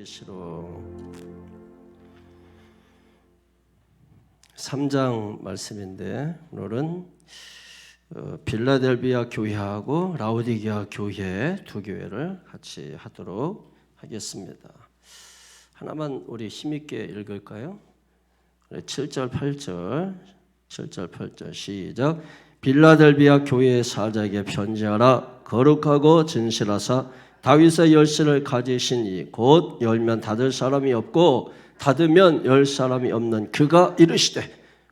계시록 3장 말씀인데 오늘은 빌라델비아 교회하고 라오디게아 교회 두 교회를 같이 하도록 하겠습니다. 하나만 우리 힘있게 읽을까요? 7절 8절 시작. 빌라델비아 교회의 사자에게 편지하라. 거룩하고 진실하사 다윗의 열쇠를 가지신 이 곧 열면 닫을 사람이 없고 닫으면 열 사람이 없는 그가 이르시되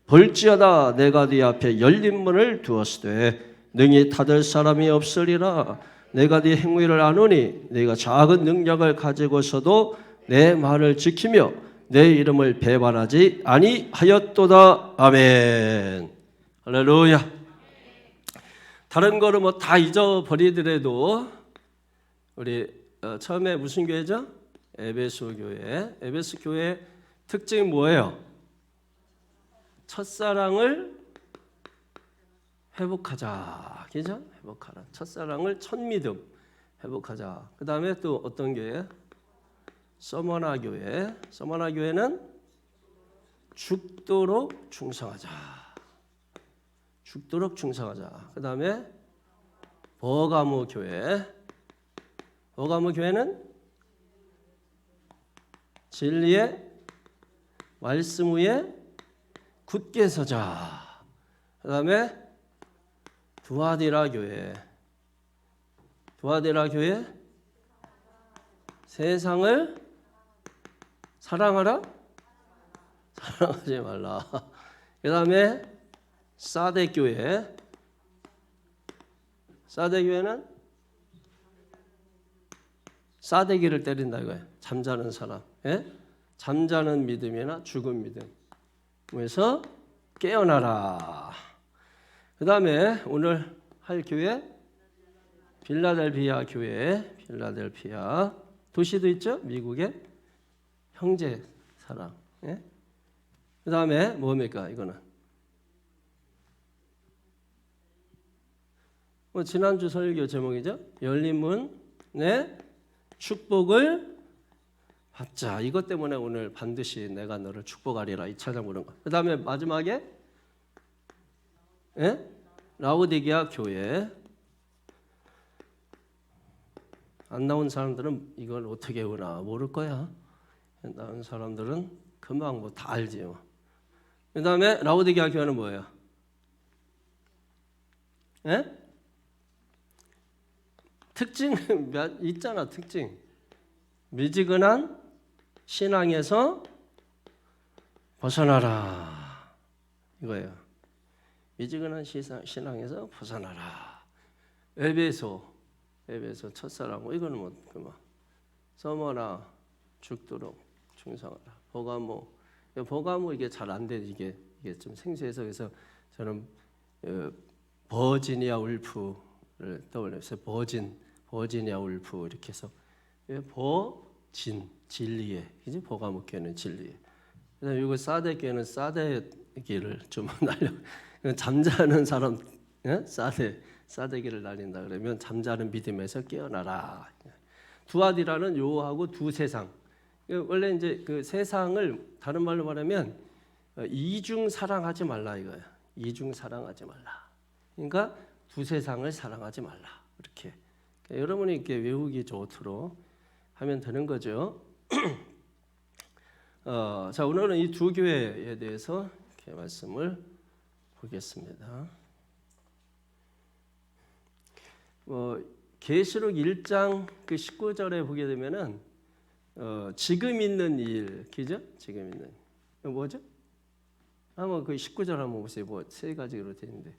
볼지어다 내가 네 앞에 열린 문을 두었으되 능히 닫을 사람이 없으리라. 내가 네 행위를 아노니 네가 작은 능력을 가지고서도 내 말을 지키며 내 이름을 배반하지 아니하였도다. 아멘. 할렐루야. 다른 거를 뭐 다 잊어버리더라도 우리 처음에 무슨 교회죠? 에베소 교회. 에베소 교회 특징이 뭐예요? 첫사랑을 회복하자. 그죠? 회복하라. 첫사랑을 첫믿음 회복하자. 그 다음에 또 어떤 교회? 서머나 교회. 서머나 교회는 죽도록 충성하자. 죽도록 충성하자. 그 다음에 버가모 교회. 버가모 교회는 진리의 말씀 위에 굳게 서자. 그 다음에 두아디라 교회. 두아디라 교회 세상을 사랑하라? 사랑하지 말라. 그 다음에 사대 교회. 사대 교회는 싸대기를 때린다 이거예요. 잠자는 사람. 예? 잠자는 믿음이나 죽은 믿음. 그래서 깨어나라. 그 다음에 오늘 할 교회 빌라델비아 교회. 빌라델비아 도시도 있죠? 미국의 형제 사랑. 예? 그 다음에 뭡니까 이거는? 지난주 설교 제목이죠. 열린 문의 축복을 받자. 이것 때문에 오늘 반드시 내가 너를 축복하리라 이 찬양 부른 거. 그 다음에 마지막에 라오디게아 교회. 안 나온 사람들은 이걸 어떻게 외우나 모를 거야. 나온 사람들은 금방 뭐 다 알지. 그 다음에 라오디게아 교회는 뭐예요? 특징 있잖아. 특징 미지근한 신앙에서 벗어나라 이거예요. 미지근한 신앙에서 벗어나라. 에베소 첫사랑. 이거는 뭐 서머나 죽도록 충성하라. 버가모 이게 잘 안 돼. 이게 좀 생소해서 그래서 저는 버지니아 울프를 떠올렸어요. 버지니아 울프 이렇게 해서 진리에, 그지? 버가모 교회는 진리에. 그다음에 이거 사대 교회는 사대기를 좀 날려. 잠자는 사람, 사대기를 날린다 그러면 잠자는 믿음에서 깨어나라. 두아디라는 요하고 두 세상. 원래 이제 그 세상을 다른 말로 말하면 이중 사랑하지 말라 이거야. 이중 사랑하지 말라. 그러니까 두 세상을 사랑하지 말라. 이렇게 여러분이 이렇게 외우기 좋도록 하면 되는 거죠. 자, 오늘은 이 두 교회에 대해서 이렇게 말씀을 보겠습니다. 계시록 1장 그 19절에 보게 되면은 지금 있는 일, 그죠? 지금 있는 뭐죠? 한번 그 19절 한번 보세요. 뭐 세 가지로 되어 있는데.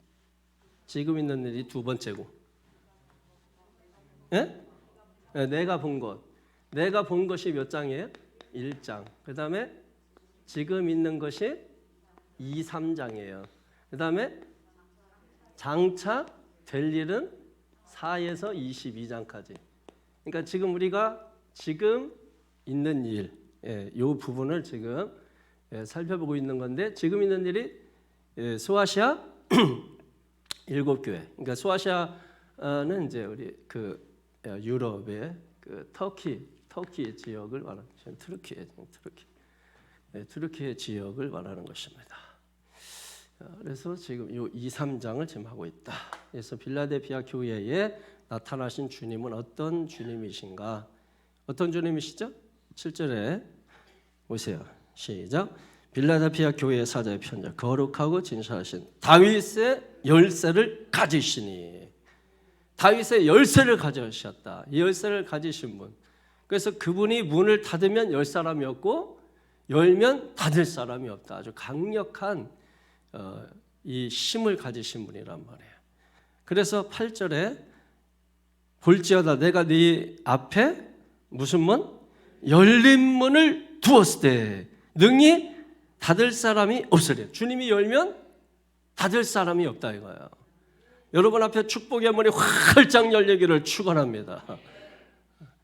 지금 있는 일이 두 번째고, 내가 본 것, 내가 본 것이 몇 장이에요? 1장. 그 다음에 지금 있는 것이 2, 3장이에요. 그 다음에 장차 될 일은 4에서 22장까지. 그러니까 지금 우리가 지금 있는 일, 이 부분을 지금 살펴보고 있는 건데, 지금 있는 일이 소아시아 7교회. 그러니까 소아시아는 이제 우리 그 유럽의 그 터키 터키의 지역을 말하는 것입니다. 트르키의 지역을 말하는 것입니다. 그래서 지금 이 2, 3장을 지금 하고 있다. 그래서 빌라델피아 교회에 나타나신 주님은 어떤 주님이신가? 어떤 주님이시죠? 7절에 보세요. 시작. 빌라델피아 교회의 사자의 편지, 거룩하고 진실하신 다윗의 열쇠를 가지시니. 다윗의 열쇠를 가지셨다. 이 열쇠를 가지신 분. 그래서 그분이 문을 닫으면 열 사람이 없고 열면 닫을 사람이 없다. 아주 강력한 이 힘을 가지신 분이란 말이에요. 그래서 8절에 볼지어다 내가 네 앞에 무슨 문? 열린 문을 두었을 때 능히 닫을 사람이 없으리라. 주님이 열면 닫을 사람이 없다 이거예요. 여러분 앞에 축복의 문이 활짝 열리기를 축원합니다.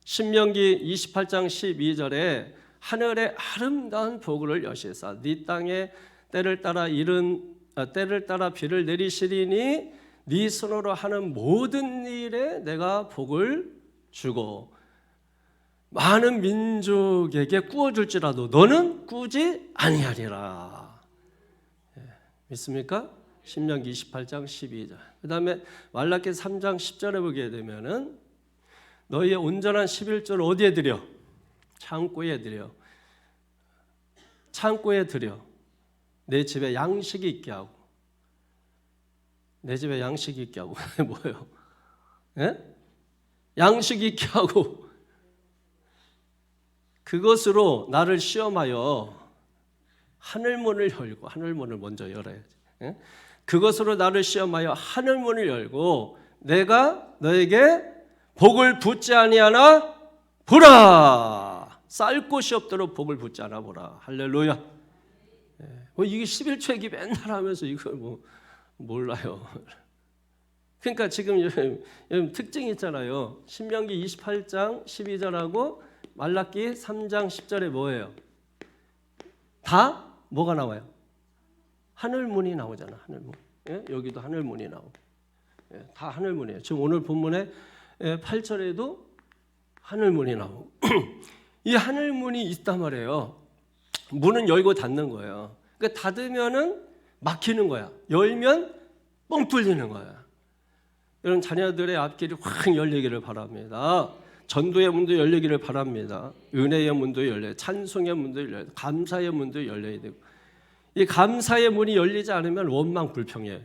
신명기 28장 12절에 하늘의 아름다운 보고를 여시사 네 땅에 때를 따라 비를 내리시리니 네 손으로 하는 모든 일에 내가 복을 주고 많은 민족에게 꾸어줄지라도 너는 꾸지 아니하리라. 믿습니까? 신명기 28장 12절. 그 다음에 말라기 3장 10절에 보게 되면은 너희의 온전한 11조를 어디에 드려? 창고에 드려. 창고에 드려. 내 집에 양식이 있게 하고. 내 집에 양식이 있게 하고. 뭐예요? 예? 양식이 있게 하고. 그것으로 나를 시험하여 하늘문을 열고, 하늘문을 먼저 열어야지. 예? 그것으로 나를 시험하여 하늘문을 열고 내가 너에게 복을 붓지 아니하나 보라. 쌀 곳이 없도록 복을 붓지 않아 보라. 할렐루야. 이게 11조 얘기 맨날 하면서 이걸 뭐 몰라요. 그러니까 지금 특징이 있잖아요. 신명기 28장 12절하고 말라기 3장 10절에 뭐예요? 다 뭐가 나와요? 하늘문이 나오잖아. 하늘문. 예? 여기도 하늘문이 나오고. 예, 다 하늘문이에요. 지금 오늘 본문에 8절에도 하늘문이 나오고. 이 하늘문이 있단 말이에요. 문은 열고 닫는 거예요. 그러니까 닫으면은 막히는 거야. 열면 뻥 뚫리는 거야. 여러분 자녀들의 앞길이 확 열리기를 바랍니다. 전도의 문도 열리기를 바랍니다. 은혜의 문도 열려요. 찬송의 문도 열려요. 감사의 문도 열려야 되고. 이 감사의 문이 열리지 않으면 원망 불평해요.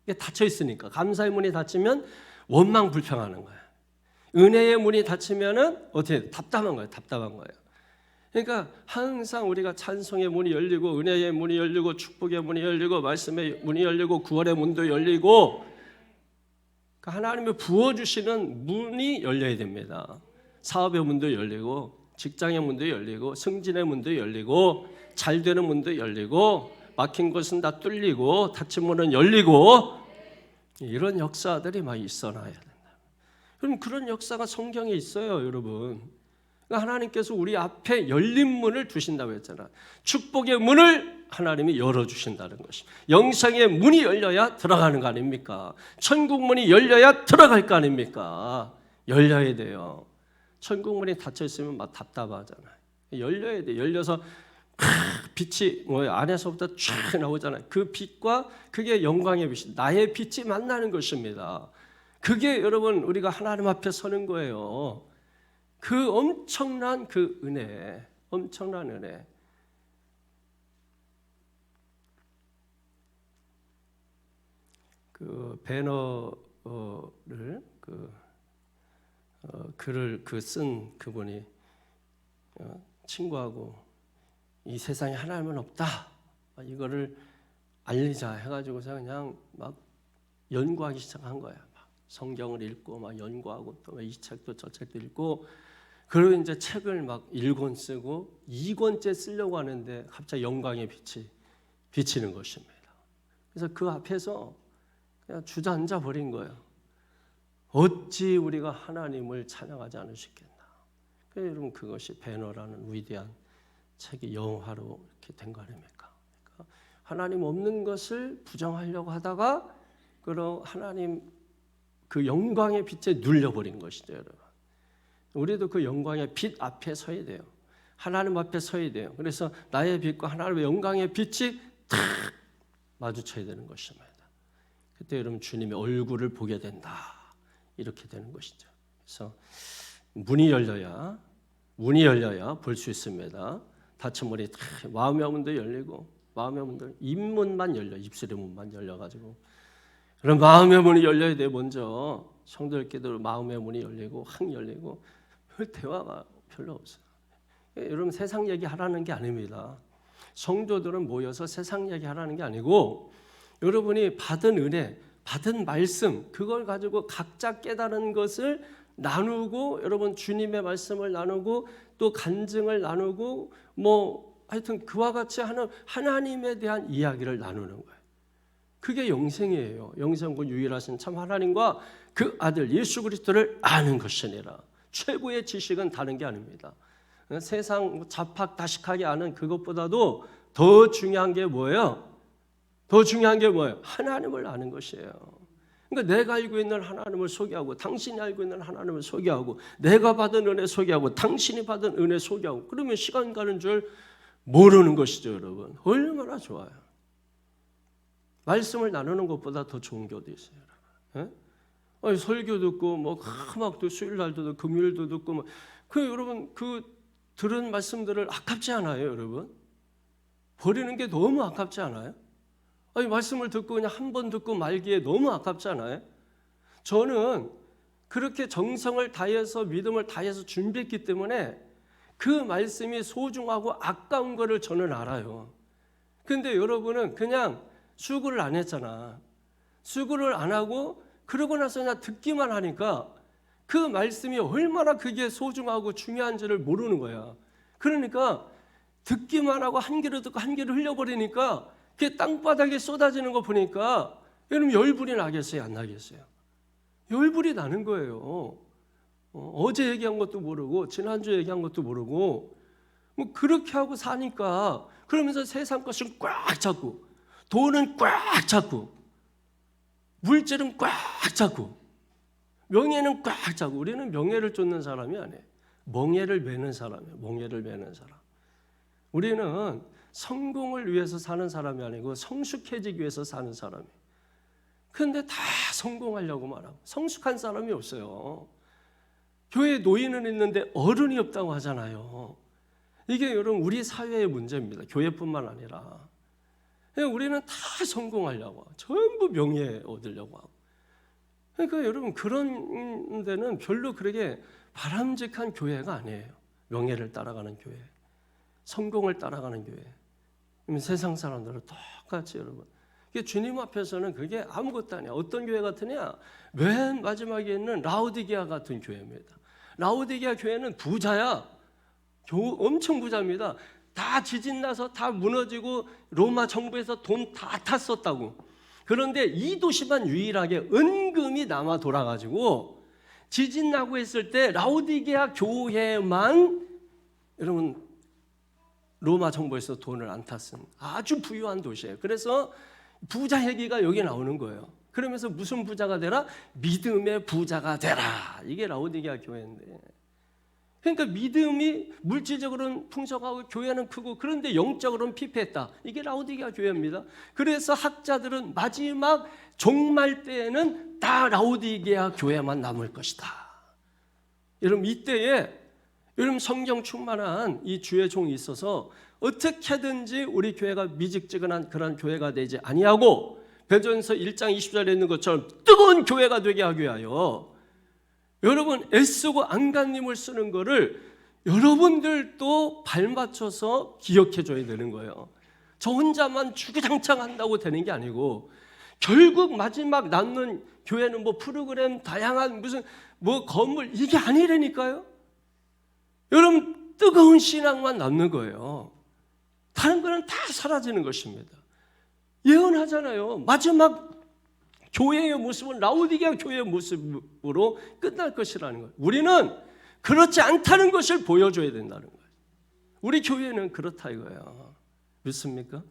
이게 닫혀 있으니까. 감사의 문이 닫히면 원망 불평하는 거예요. 은혜의 문이 닫히면은 어떻게 답답한 거예요. 답답한 거예요. 그러니까 항상 우리가 찬송의 문이 열리고 은혜의 문이 열리고 축복의 문이 열리고 말씀의 문이 열리고 구원의 문도 열리고 하나님이 부어주시는 문이 열려야 됩니다. 사업의 문도 열리고 직장의 문도 열리고 승진의 문도 열리고 잘되는 문도 열리고 막힌 것은 다 뚫리고 닫힌 문은 열리고 이런 역사들이 많이 있어놔야 된다. 그럼 그런 역사가 성경에 있어요, 여러분. 그러니까 하나님께서 우리 앞에 열린 문을 두신다고 했잖아. 축복의 문을 하나님이 열어주신다는 것입니다. 영생의 문이 열려야 들어가는 거 아닙니까? 천국 문이 열려야 들어갈 거 아닙니까? 열려야 돼요. 천국 문이 닫혀 있으면 막 답답하잖아요. 열려야 돼. 열려서 빛이 안에서부터 쫙 나오잖아요. 그 빛과 그게 영광의 빛이 나의 빛이 만나는 것입니다. 그게 여러분 우리가 하나님 앞에 서는 거예요. 그 엄청난 그 은혜, 엄청난 은혜. 그 배너를 글을 쓴 그분이 친구하고 이 세상에 하나님은 없다. 이거를 알리자 해가지고서 그냥 막 연구하기 시작한 거야. 막 성경을 읽고 막 연구하고 또 이 책도 저 책도 읽고 그리고 이제 책을 막 1권 쓰고 2권째 쓰려고 하는데 갑자기 영광의 빛이 비치는 것입니다. 그래서 그 앞에서 그냥 주저앉아 버린 거예요. 어찌 우리가 하나님을 찬양하지 않을 수 있겠나. 그래서 여러분 그것이 배너라는 위대한 책이 영화로 이렇게 된 거 아닙니까? 그러니까 하나님 없는 것을 부정하려고 하다가 그런 하나님 그 영광의 빛에 눌려버린 것이죠, 여러분. 우리도 그 영광의 빛 앞에 서야 돼요. 하나님 앞에 서야 돼요. 그래서 나의 빛과 하나님의 영광의 빛이 탁 마주쳐야 되는 것입니다. 그때 여러분 주님의 얼굴을 보게 된다. 이렇게 되는 것이죠. 그래서 문이 열려야 볼 수 있습니다. 닫힌 문이 마음의 문도 열리고, 마음의 문도 입문만 열려, 입술의 문만 열려가지고, 그럼 마음의 문이 열려야 돼. 먼저 성도들께도 마음의 문이 열리고 확 열리고, 대화가 별로 없어요. 여러분 세상 얘기 하라는 게 아닙니다. 성도들은 모여서 세상 얘기 하라는 게 아니고, 여러분이 받은 은혜, 받은 말씀, 그걸 가지고 각자 깨달은 것을 나누고, 여러분 주님의 말씀을 나누고 또 간증을 나누고, 하여튼 그와 같이 하는 하나님에 대한 이야기를 나누는 거예요. 그게 영생이에요. 영생은 유일하신 참 하나님과 그 아들 예수 그리스도를 아는 것이니라. 최고의 지식은 다른 게 아닙니다. 세상 잡학다식하게 아는 그것보다도 더 중요한 게 뭐예요? 하나님을 아는 것이에요. 그러니까 내가 알고 있는 하나님을 소개하고, 당신이 알고 있는 하나님을 소개하고, 내가 받은 은혜 소개하고, 당신이 받은 은혜 소개하고, 그러면 시간 가는 줄 모르는 것이죠, 여러분. 얼마나 좋아요. 말씀을 나누는 것보다 더 좋은 게 어디 있어요, 여러분? 아니, 설교 듣고 막 수요일 날도 듣고 금요일도 듣고 여러분 그 들은 말씀들을 아깝지 않아요, 여러분? 버리는 게 너무 아깝지 않아요? 아니, 말씀을 듣고 그냥 한 번 듣고 말기에 너무 아깝지 않아요? 저는 그렇게 정성을 다해서 믿음을 다해서 준비했기 때문에 그 말씀이 소중하고 아까운 거를 저는 알아요. 근데 여러분은 그냥 수고를 안 했잖아. 수고를 안 하고 그러고 나서 그냥 듣기만 하니까 그 말씀이 얼마나 그게 소중하고 중요한지를 모르는 거야. 그러니까 듣기만 하고 한 귀로 듣고 한 귀로 흘려버리니까 그게 땅바닥에 쏟아지는 거 보니까 여러분 열불이 나겠어요? 안 나겠어요? 열불이 나는 거예요. 어제 얘기한 것도 모르고 지난주에 얘기한 것도 모르고 그렇게 하고 사니까, 그러면서 세상 것은 꽉 잡고, 돈은 꽉 잡고, 물질은 꽉 잡고, 명예는 꽉 잡고. 우리는 명예를 쫓는 사람이 아니에요. 멍에를 매는 사람이에요. 멍에를 매는 사람. 우리는 성공을 위해서 사는 사람이 아니고 성숙해지기 위해서 사는 사람이에요. 그런데 다 성공하려고 말하고 성숙한 사람이 없어요. 교회에 노인은 있는데 어른이 없다고 하잖아요. 이게 여러분 우리 사회의 문제입니다. 교회뿐만 아니라. 우리는 다 성공하려고 하고 전부 명예 얻으려고 하고. 그러니까 여러분 그런 데는 별로 그렇게 바람직한 교회가 아니에요. 명예를 따라가는 교회, 성공을 따라가는 교회. 세상 사람들은 똑같이 여러분. 주님 앞에서는 그게 아무것도 아니야. 어떤 교회 같으냐? 맨 마지막에 있는 라오디게아 같은 교회입니다. 라오디게아 교회는 부자야. 엄청 부자입니다. 다 지진 나서 다 무너지고 로마 정부에서 돈 다 탔었다고. 그런데 이 도시만 유일하게 은금이 남아 돌아가지고 지진 나고 했을 때 라오디게아 교회만 여러분 로마 정부에서 돈을 안 탔은 아주 부유한 도시예요. 그래서 부자 얘기가 여기 나오는 거예요. 그러면서 무슨 부자가 되라? 믿음의 부자가 되라. 이게 라오디게아 교회인데. 그러니까 믿음이 물질적으로는 풍성하고 교회는 크고, 그런데 영적으로는 피폐했다. 이게 라오디게아 교회입니다. 그래서 학자들은 마지막 종말 때에는 다 라오디게아 교회만 남을 것이다. 여러분 이때에 여러분 성경 충만한 이 주의 종이 있어서 어떻게든지 우리 교회가 미직지근한 그런 교회가 되지 아니하고 베드로전서 1장 20절에 있는 것처럼 뜨거운 교회가 되게 하기 위하여 여러분 애쓰고 안간힘을 쓰는 거를 여러분들도 발맞춰서 기억해 줘야 되는 거예요. 저 혼자만 주구장창 한다고 되는 게 아니고, 결국 마지막 남는 교회는 프로그램 다양한 무슨 건물 이게 아니라니까요. 여러분 뜨거운 신앙만 남는 거예요. 다른 거는 다 사라지는 것입니다. 예언하잖아요. 마지막 교회의 모습은 라오디게아 교회의 모습으로 끝날 것이라는 거예요. 우리는 그렇지 않다는 것을 보여줘야 된다는 거예요. 우리 교회는 그렇다 이거예요. 믿습니까?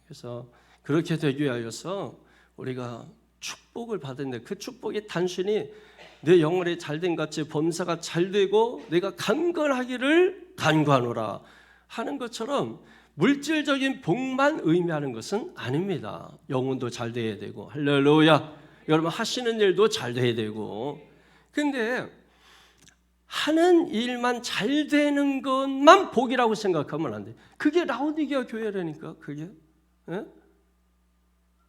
그래서 그렇게 되기 위하여서 우리가 축복을 받았는데, 그 축복이 단순히 내 영혼이 잘된 같이 범사가 잘되고 내가 강건하기를 간구하노라 하는 것처럼 물질적인 복만 의미하는 것은 아닙니다. 영혼도 잘 돼야 되고, 할렐루야. 여러분 하시는 일도 잘 돼야 되고. 근데 하는 일만 잘 되는 것만 복이라고 생각하면 안 돼. 그게 라오디게아 교회라니까. 그게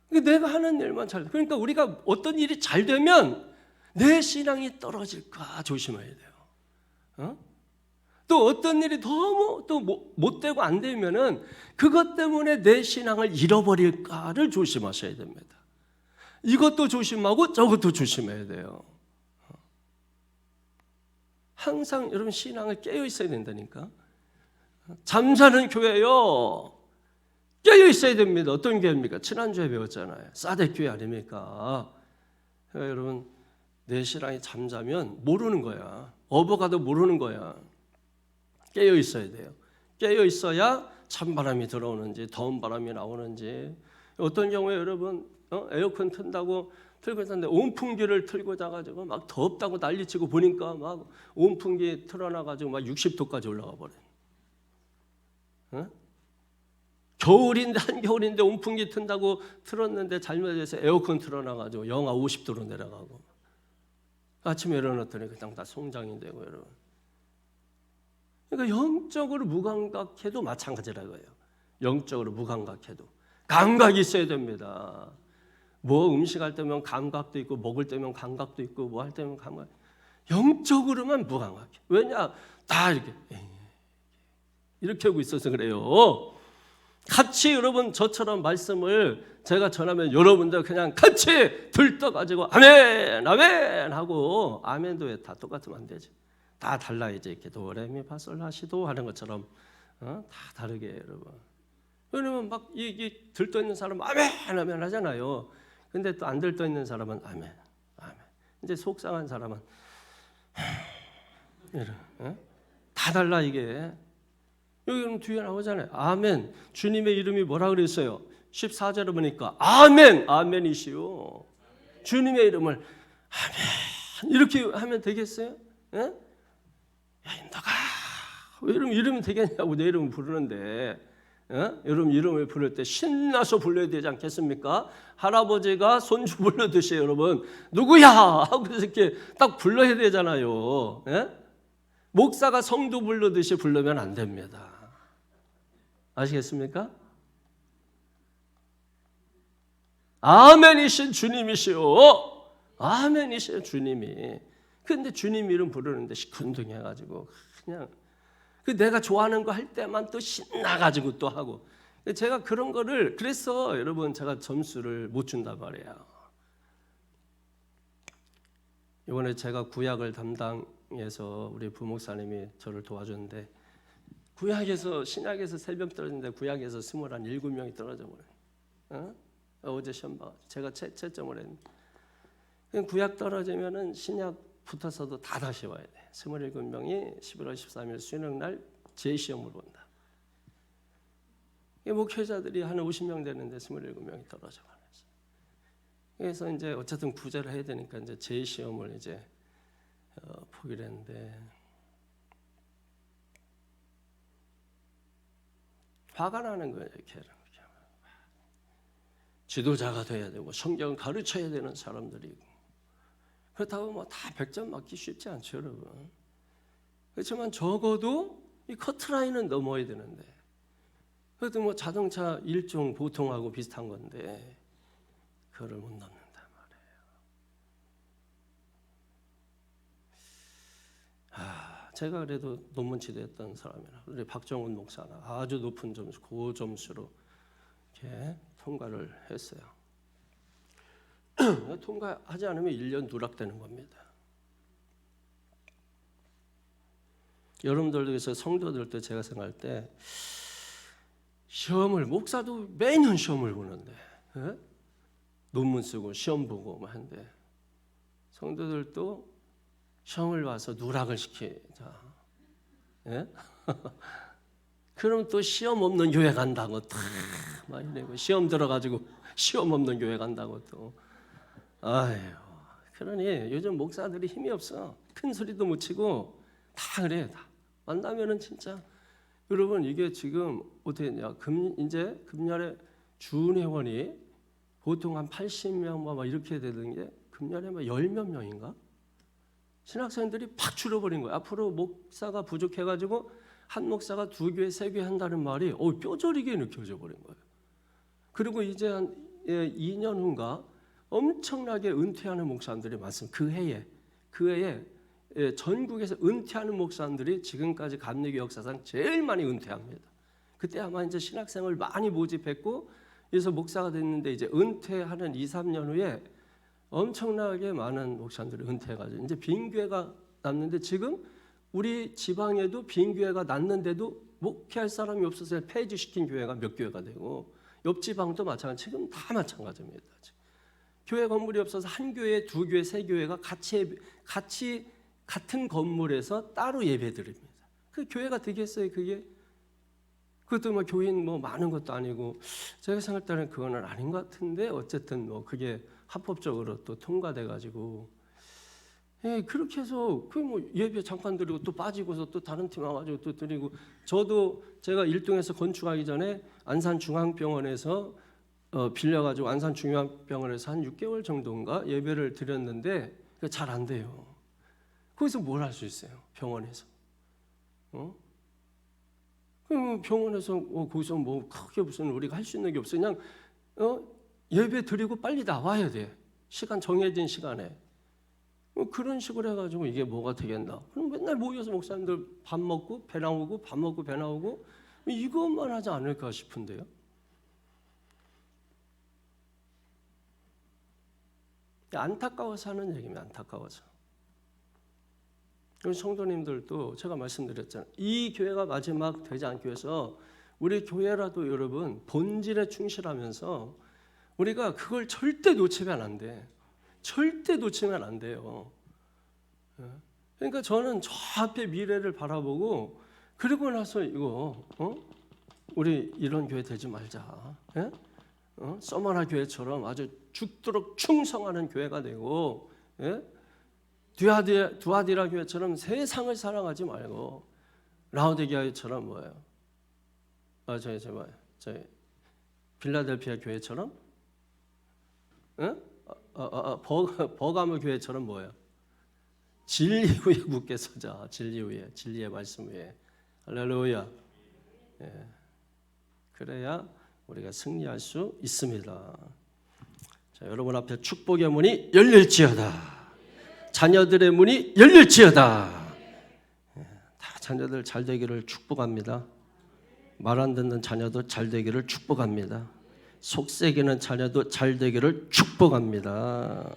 내가 하는 일만 잘 돼. 그러니까 우리가 어떤 일이 잘 되면 내 신앙이 떨어질까 조심해야 돼요. 또 어떤 일이 너무 또 못 되고 안 되면은 그것 때문에 내 신앙을 잃어버릴까를 조심하셔야 됩니다. 이것도 조심하고 저것도 조심해야 돼요. 항상 여러분 신앙을 깨어 있어야 된다니까. 잠자는 교회요. 깨어 있어야 됩니다. 어떤 교회입니까? 지난주에 배웠잖아요. 사뎃 교회 아닙니까? 여러분 내 신앙이 잠자면 모르는 거야. 어버가도 모르는 거야. 깨어 있어야 돼요. 깨어 있어야 찬바람이 들어오는지 더운 바람이 나오는지. 어떤 경우에 여러분 에어컨 튼다고 틀고 있는데 온풍기를 틀고 자가지고 막 덥다고 난리치고 보니까 막 온풍기 틀어놔가지고 막 60도까지 올라가 버려. 겨울인데 한겨울인데 온풍기 튼다고 틀었는데 잘못해서 에어컨 틀어놔가지고 영하 50도로 내려가고 아침에 일어났더니 그냥 다 송장이 되고 여러분. 그러니까 영적으로 무감각해도 마찬가지라고요. 영적으로 무감각해도 감각이 있어야 됩니다. 뭐 음식할 때면 감각도 있고 먹을 때면 감각도 있고 뭐 할 때면 감각. 영적으로만 무감각해. 왜냐? 다 이렇게 하고 있어서 그래요. 같이 여러분 저처럼 말씀을 제가 전하면 여러분들 그냥 같이 들떠가지고 아멘 아멘 하고 아멘도 왜 다 똑같으면 안 되지. 다 달라야지. 이렇게 도레미파솔라시도 하는 것처럼 다 다르게 여러분. 왜냐면 막 이 들떠 있는 사람 아멘 아멘 하잖아요. 근데 또 안 들떠 있는 사람은 아멘 아멘. 이제 속상한 사람은 이런 다 달라 이게. 여기 뒤에 나오잖아요. 아멘. 주님의 이름이 뭐라 그랬어요? 14절에 보니까 아멘 아멘이시오. 주님의 이름을 아멘 이렇게 하면 되겠어요? 예? 야 인다가 왜 이러면 되겠냐고 내 이름을 부르는데 여러분 이름을 부를 때 신나서 불러야 되지 않겠습니까? 할아버지가 손주 불러듯이 여러분 누구야 하고 이렇게 딱 불러야 되잖아요. 목사가 성도 부르듯이 부르면 안 됩니다. 아시겠습니까? 아멘이신 주님이시오. 아멘이신 주님이. 근데 주님 이름 부르는데 시큰둥해가지고 그냥 내가 좋아하는 거 할 때만 또 신나가지고 또 하고. 제가 그런 거를 그래서 여러분 제가 점수를 못 준단 말이에요. 이번에 제가 구약을 담당해서 우리 부목사님이 저를 도와줬는데 구약에서 신약에서 3명 떨어졌는데 구약에서 27명이 떨어져 버려요. 어제 시험 봐. 제가 채점을 했는데 구약 떨어지면은 신약 붙어서도 다 다시 와야 돼. 27명이 11월 13일 수능날 재시험을 본다. 목회자들이 한 50명 되는데 27명이 떨어져 버렸어요. 그래서 이제 어쨌든 구제를 해야 되니까 이제 재시험을 이제 포기를 했는데 화가 나는 거예요. 이렇게 지도자가 돼야 되고 성경 가르쳐야 되는 사람들이고 그렇다고 뭐 다 100점 맞기 쉽지 않죠, 여러분. 그렇지만 적어도 이 커트라인은 넘어야 되는데 그래도 뭐 자동차 일종 보통하고 비슷한 건데 그거를 못 넘는단 말이에요. 제가 그래도 논문 지도했던 사람이라 우리 박정훈 목사가 아주 높은 점수, 고점수로 이렇게 통과를 했어요. 통과하지 않으면 1년 누락되는 겁니다. 여러분들도 그래서 성도들도 제가 생각할 때 시험을 목사도 매년 시험을 보는데 논문 쓰고 시험 보고 뭐 하는데 성도들도 시험을 봐서 누락을 시키자. 그럼 또 시험 없는 교회 간다고 막 이러고 시험 들어가지고 시험 없는 교회 간다고 또 아유 그러니 요즘 목사들이 힘이 없어. 큰 소리도 못 치고 다 그래. 다 만나면은 진짜 여러분 이게 지금 어떻게 했냐? 이제 금년에 준 회원이 보통 한 80명 막 이렇게 되는 게 금년에 막 10몇 명인가? 신학생들이 팍 줄어버린 거예요. 앞으로 목사가 부족해가지고 한 목사가 2교회, 3교회 한다는 말이 뼈저리게 느껴져 버린 거예요. 그리고 이제 한 2년 후인가 엄청나게 은퇴하는 목사님들이 많습니다. 그 해에 전국에서 은퇴하는 목사님들이 지금까지 감리교 역사상 제일 많이 은퇴합니다. 그때 아마 이제 신학생을 많이 모집했고 그래서 목사가 됐는데 이제 은퇴하는 2, 3년 후에 엄청나게 많은 목사님들이 은퇴해가지고 이제 빈 교회가 남는데 지금 우리 지방에도 빈 교회가 났는데도 목회할 사람이 없어서 폐지시킨 교회가 몇 교회가 되고 옆 지방도 마찬가지. 지금 다 마찬가지입니다. 교회 건물이 없어서 한 교회, 2교회, 3교회가 같이 같은 건물에서 따로 예배드립니다. 그 교회가 되겠어요? 그것도 뭐 교인 뭐 많은 것도 아니고 제가 생각할 때는 그거는 아닌 것 같은데 어쨌든 뭐 그게 합법적으로 또 통과돼 가지고 그렇게 해서 그 뭐 예배 잠깐 드리고 또 빠지고서 또 다른 팀 와가지고 또 드리고 저도 제가 일동에서 건축하기 전에 안산중앙병원에서 빌려가지고 안산중앙병원에서 한 6개월 정도인가 예배를 드렸는데 잘 안 돼요. 거기서 뭘 할 수 있어요? 병원에서 병원에서 거기서 뭐 크게 무슨 우리가 할 수 있는 게 없어. 그냥 예배 드리고 빨리 나와야 돼. 시간 정해진 시간에. 그런 식으로 해가지고 이게 뭐가 되겠나? 그럼 맨날 모여서 목사님들 밥 먹고 배 나오고 밥 먹고 배 나오고 이것만 하지 않을까 싶은데요. 안타까워서 하는 얘기입니다. 안타까워서. 우리 성도님들도 제가 말씀드렸잖아요. 이 교회가 마지막 되지 않기 위해서 우리 교회라도 여러분 본질에 충실하면서 우리가 그걸 절대 놓치면 안 돼. 절대 놓치면 안 돼요. 그러니까 저는 저 앞에 미래를 바라보고 그리고 나서 이거 우리 이런 교회 되지 말자. 서머나 교회처럼 아주 죽도록 충성하는 교회가 되고 두아디라 교회처럼 세상을 사랑하지 말고 라오디게아처럼 뭐예요? 저희 빌라델피아 교회처럼 버가모 교회처럼 뭐예요? 진리 위에 굳게 서자. 진리 위에, 진리의 말씀 위에. 할렐루야. 그래야 우리가 승리할 수 있습니다. 자, 여러분 앞에 축복의 문이 열릴지어다. 자녀들의 문이 열릴지어다. 다 자녀들 잘 되기를 축복합니다. 말 안 듣는 자녀도 잘 되기를 축복합니다. 속삭이는 자녀도 잘 되기를 축복합니다.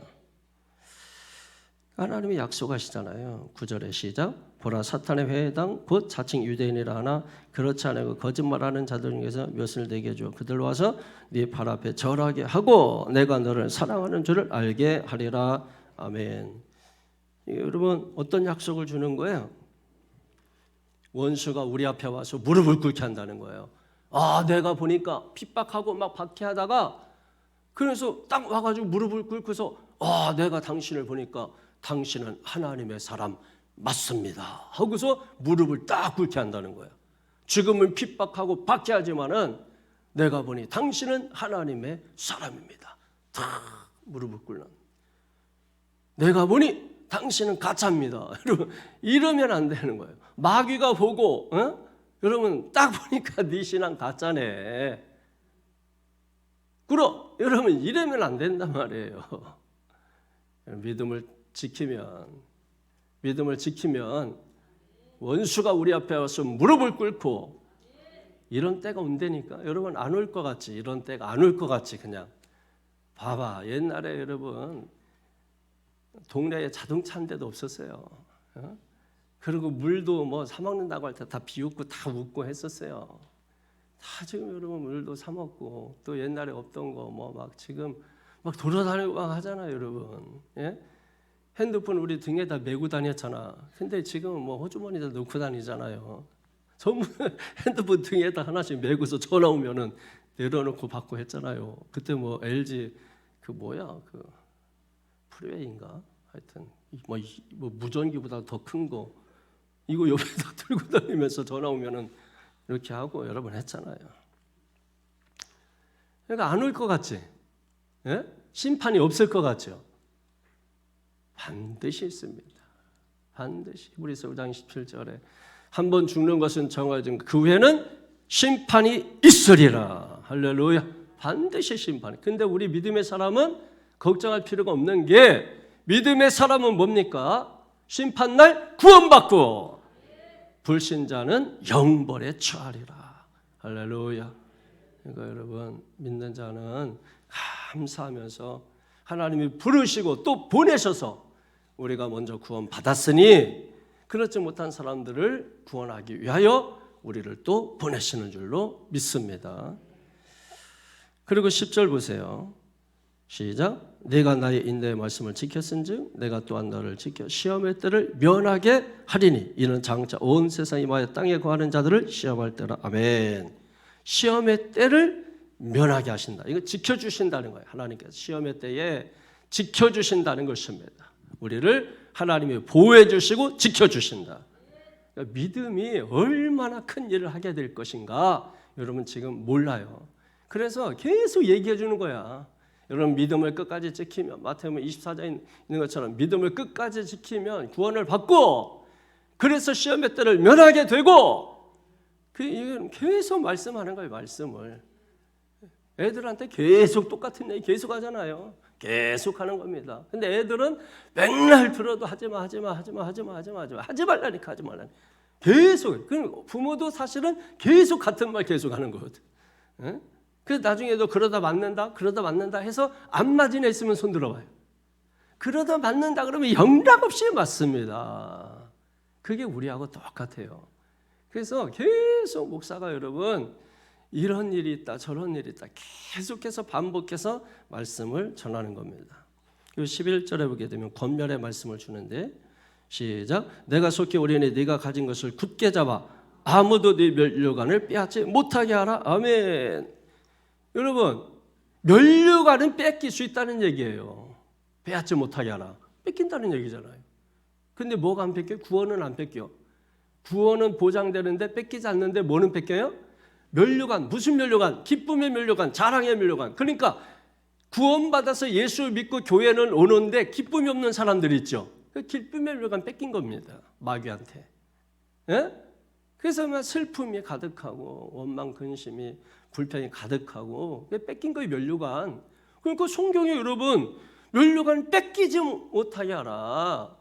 하나님이 약속하시잖아요. 9절의 시작. 보라 사탄의 회당 곧 자칭 유대인이라 하나 그렇지 않고 거짓말하는 자들 중에서 몇을 내게 줘 그들 와서 네 발 앞에 절하게 하고 내가 너를 사랑하는 줄을 알게 하리라. 아멘. 여러분 어떤 약속을 주는 거예요? 원수가 우리 앞에 와서 무릎을 꿇게 한다는 거예요. 내가 보니까 핍박하고 막 박해하다가 그래서 딱 와가지고 무릎을 꿇고서 내가 당신을 보니까 당신은 하나님의 사람 맞습니다 하고서 무릎을 딱 꿇게 한다는 거예요. 지금은 핍박하고 박해하지만은 내가 보니 당신은 하나님의 사람입니다. 딱 무릎을 꿇는. 내가 보니 당신은 가짜입니다. 여러분 이러면 안 되는 거예요. 마귀가 보고 여러분 딱 보니까 네 신앙 가짜네. 그럼 여러분 이러면 안 된단 말이에요. 믿음을 지키면 원수가 우리 앞에 와서 무릎을 꿇고 이런 때가 온다니까. 여러분 안 올 것 같지? 이런 때가 안 올 것 같지? 그냥 봐봐. 옛날에 여러분 동네에 자동차 한 대도 없었어요. 그리고 물도 뭐 사 먹는다고 할 때 다 비웃고 다 웃고 했었어요. 다 지금 여러분 물도 사 먹고 또 옛날에 없던 거 뭐 막 지금 막 돌아다니고 막 하잖아요, 여러분. 핸드폰 우리 등에다 메고 다녔잖아. 근데 지금은 뭐 호주머니에다 넣고 다니잖아요. 전부 핸드폰 등에다 하나씩 메고서 전화 오면은 내려놓고 받고 했잖아요. 그때 뭐 LG 그 프리웨이인가 하여튼 뭐 무전기보다 더 큰 거 이거 옆에다 들고 다니면서 전화 오면은 이렇게 하고 여러 번 했잖아요. 그러니까 안 올 것 같지? 예? 심판이 없을 것 같죠? 반드시 있습니다. 반드시. 히브리서 5장 17절에 한 번 죽는 것은 정해진 그 후에는 심판이 있으리라. 할렐루야. 반드시 심판이. 근데 우리 믿음의 사람은 걱정할 필요가 없는 게 믿음의 사람은 뭡니까? 심판날 구원받고 불신자는 영벌에 처하리라. 할렐루야. 그러니까 여러분 믿는 자는 감사하면서 하나님이 부르시고 또 보내셔서 우리가 먼저 구원받았으니 그렇지 못한 사람들을 구원하기 위하여 우리를 또 보내시는 줄로 믿습니다. 그리고 10절 보세요. 시작. 내가 나의 인내의 말씀을 지켰은즉 내가 또한 너를 지켜 시험의 때를 면하게 하리니 이는 장차 온 세상이 임하여 땅에 거하는 자들을 시험할 때라. 아멘. 시험의 때를 면하게 하신다. 이거 지켜주신다는 거예요. 하나님께서 시험의 때에 지켜주신다는 것입니다. 우리를 하나님이 보호해 주시고 지켜주신다. 그러니까 믿음이 얼마나 큰 일을 하게 될 것인가 여러분 지금 몰라요. 그래서 계속 얘기해 주는 거야. 여러분 믿음을 끝까지 지키면 마태복음 24장에 있는 것처럼 믿음을 끝까지 지키면 구원을 받고 그래서 시험의 때를 면하게 되고 이건 계속 말씀하는 거예요. 말씀을 애들한테 계속 똑같은 얘기 계속 하잖아요. 계속 하는 겁니다. 근데 애들은 맨날 들어도 하지 말라니까 하지 말라니까 계속. 부모도 사실은 계속 같은 말 계속 하는 거거든. 응? 그래서 나중에도 그러다 맞는다 해서 안 맞은 애 있으면 손 들어봐요. 그러다 맞는다 그러면 영락 없이 맞습니다. 그게 우리하고 똑같아요. 그래서 계속 목사가 여러분 이런 일이 있다 저런 일이 있다 계속해서 반복해서 말씀을 전하는 겁니다. 그리고 11절에 보게 되면 권면의 말씀을 주는데 시작. 내가 속히 오리니 네가 가진 것을 굳게 잡아 아무도 네 면류관을 빼앗지 못하게 하라. 아멘. 여러분 면류관은 뺏길 수 있다는 얘기예요. 빼앗지 못하게 하라. 뺏긴다는 얘기잖아요. 근데 뭐가 안 뺏겨요? 구원은 안 뺏겨. 구원은 보장되는데 뺏기지 않는데 뭐는 뺏겨요? 면류관. 무슨 면류관? 기쁨의 면류관, 자랑의 면류관. 그러니까 구원받아서 예수 믿고 교회는 오는데 기쁨이 없는 사람들이 있죠. 그 기쁨의 면류관 뺏긴 겁니다. 마귀한테. 예? 그래서 막 슬픔이 가득하고 원망, 근심이, 불평이 가득하고 뺏긴 거예요. 면류관. 그러니까 성경에 여러분 면류관 뺏기지 못하게 하라.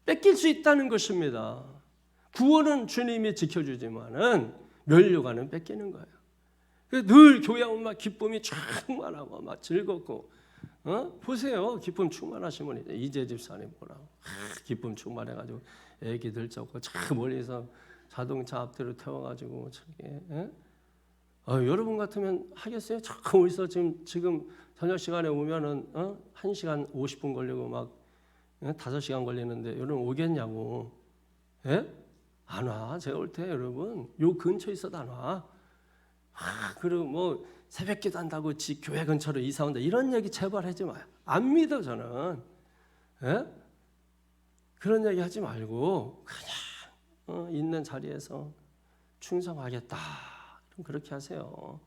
뺏길 수 있다는 것입니다. 구원은 주님이 지켜주지만은 면류관은 뺏기는 거예요. 늘 교회 오면 막 기쁨이 충만하고 막 즐겁고, 보세요. 기쁨 충만하신 분이 이재 집사님 보라고 기쁨 충만해가지고 애기들 잡고 저 멀리서 자동차 앞뒤로 태워가지고 저게. 여러분 같으면 하겠어요? 저 멀리서 지금 저녁 시간에 오면은 1시간 50분 걸리고 막 5시간 걸리는데 여러분 오겠냐고? 예? 안 와. 제가 올 때 여러분 요 근처에 있어도 안 와. 그리고 뭐 새벽기도 한다고 지 교회 근처로 이사 온다 이런 얘기 제발 하지 마요. 안 믿어 저는. 예? 그런 얘기 하지 말고 그냥 있는 자리에서 충성하겠다. 그렇게 하세요.